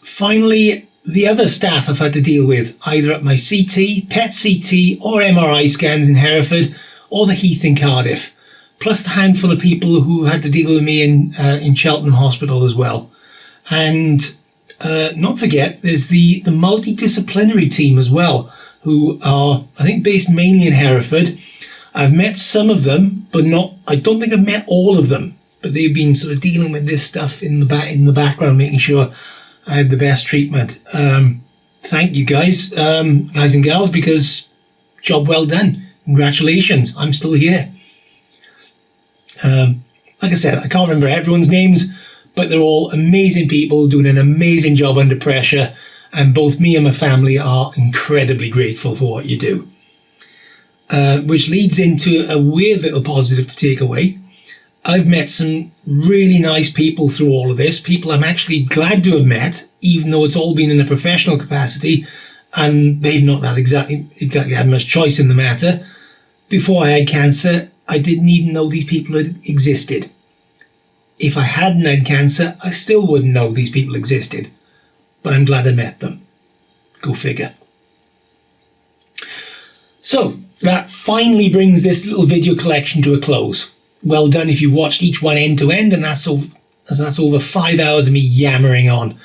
Finally, the other staff I've had to deal with, either at my CT, PET CT or MRI scans in Hereford or the Heath in Cardiff, plus the handful of people who had to deal with me in Cheltenham Hospital as well. And not forget, there's the multidisciplinary team as well, who are, I think, based mainly in Hereford. I've met some of them, but I don't think I've met all of them. But they've been sort of dealing with this stuff in the background, making sure I had the best treatment. Thank you guys, guys and gals, because job well done. Congratulations, I'm still here. Like I said, I can't remember everyone's names, but they're all amazing people doing an amazing job under pressure. And both me and my family are incredibly grateful for what you do. Which leads into a weird little positive to take away. I've met some really nice people through all of this, people I'm actually glad to have met, even though it's all been in a professional capacity and they've not had exactly had much choice in the matter. Before I had cancer, I didn't even know these people had existed. If I hadn't had cancer, I still wouldn't know these people existed. But I'm glad I met them. Go figure. So, that finally brings this little video collection to a close. Well done if you watched each one end to end, and that's over 5 hours of me yammering on.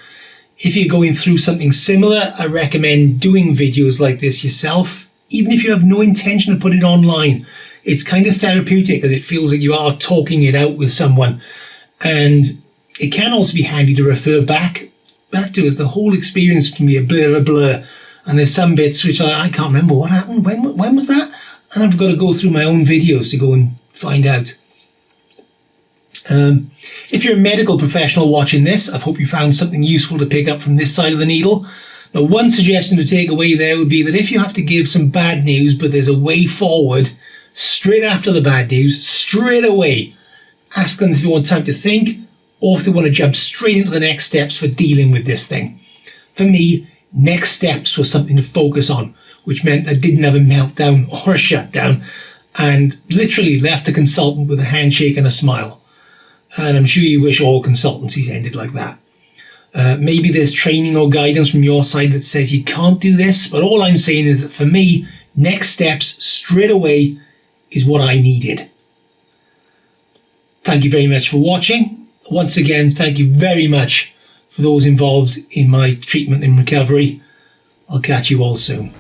If you're going through something similar, I recommend doing videos like this yourself, even if you have no intention of putting it online. It's kind of therapeutic, as it feels like you are talking it out with someone. And it can also be handy to refer back to, as the whole experience can be a bit of a blur. And there's some bits which I can't remember what happened, when was that? And I've got to go through my own videos to go and find out. If you're a medical professional watching this, I hope you found something useful to pick up from this side of the needle. Now, one suggestion to take away there would be that if you have to give some bad news, but there's a way forward, straight after the bad news, straight away, ask them if they want time to think, or if they want to jump straight into the next steps for dealing with this thing. For me, next steps was something to focus on, which meant I didn't have a meltdown or a shutdown, and literally left the consultant with a handshake and a smile. And I'm sure you wish all consultancies ended like that. Maybe there's training or guidance from your side that says you can't do this, but all I'm saying is that for me, next steps straight away is what I needed. Thank you very much for watching. Once again, thank you very much for those involved in my treatment and recovery. I'll catch you all soon.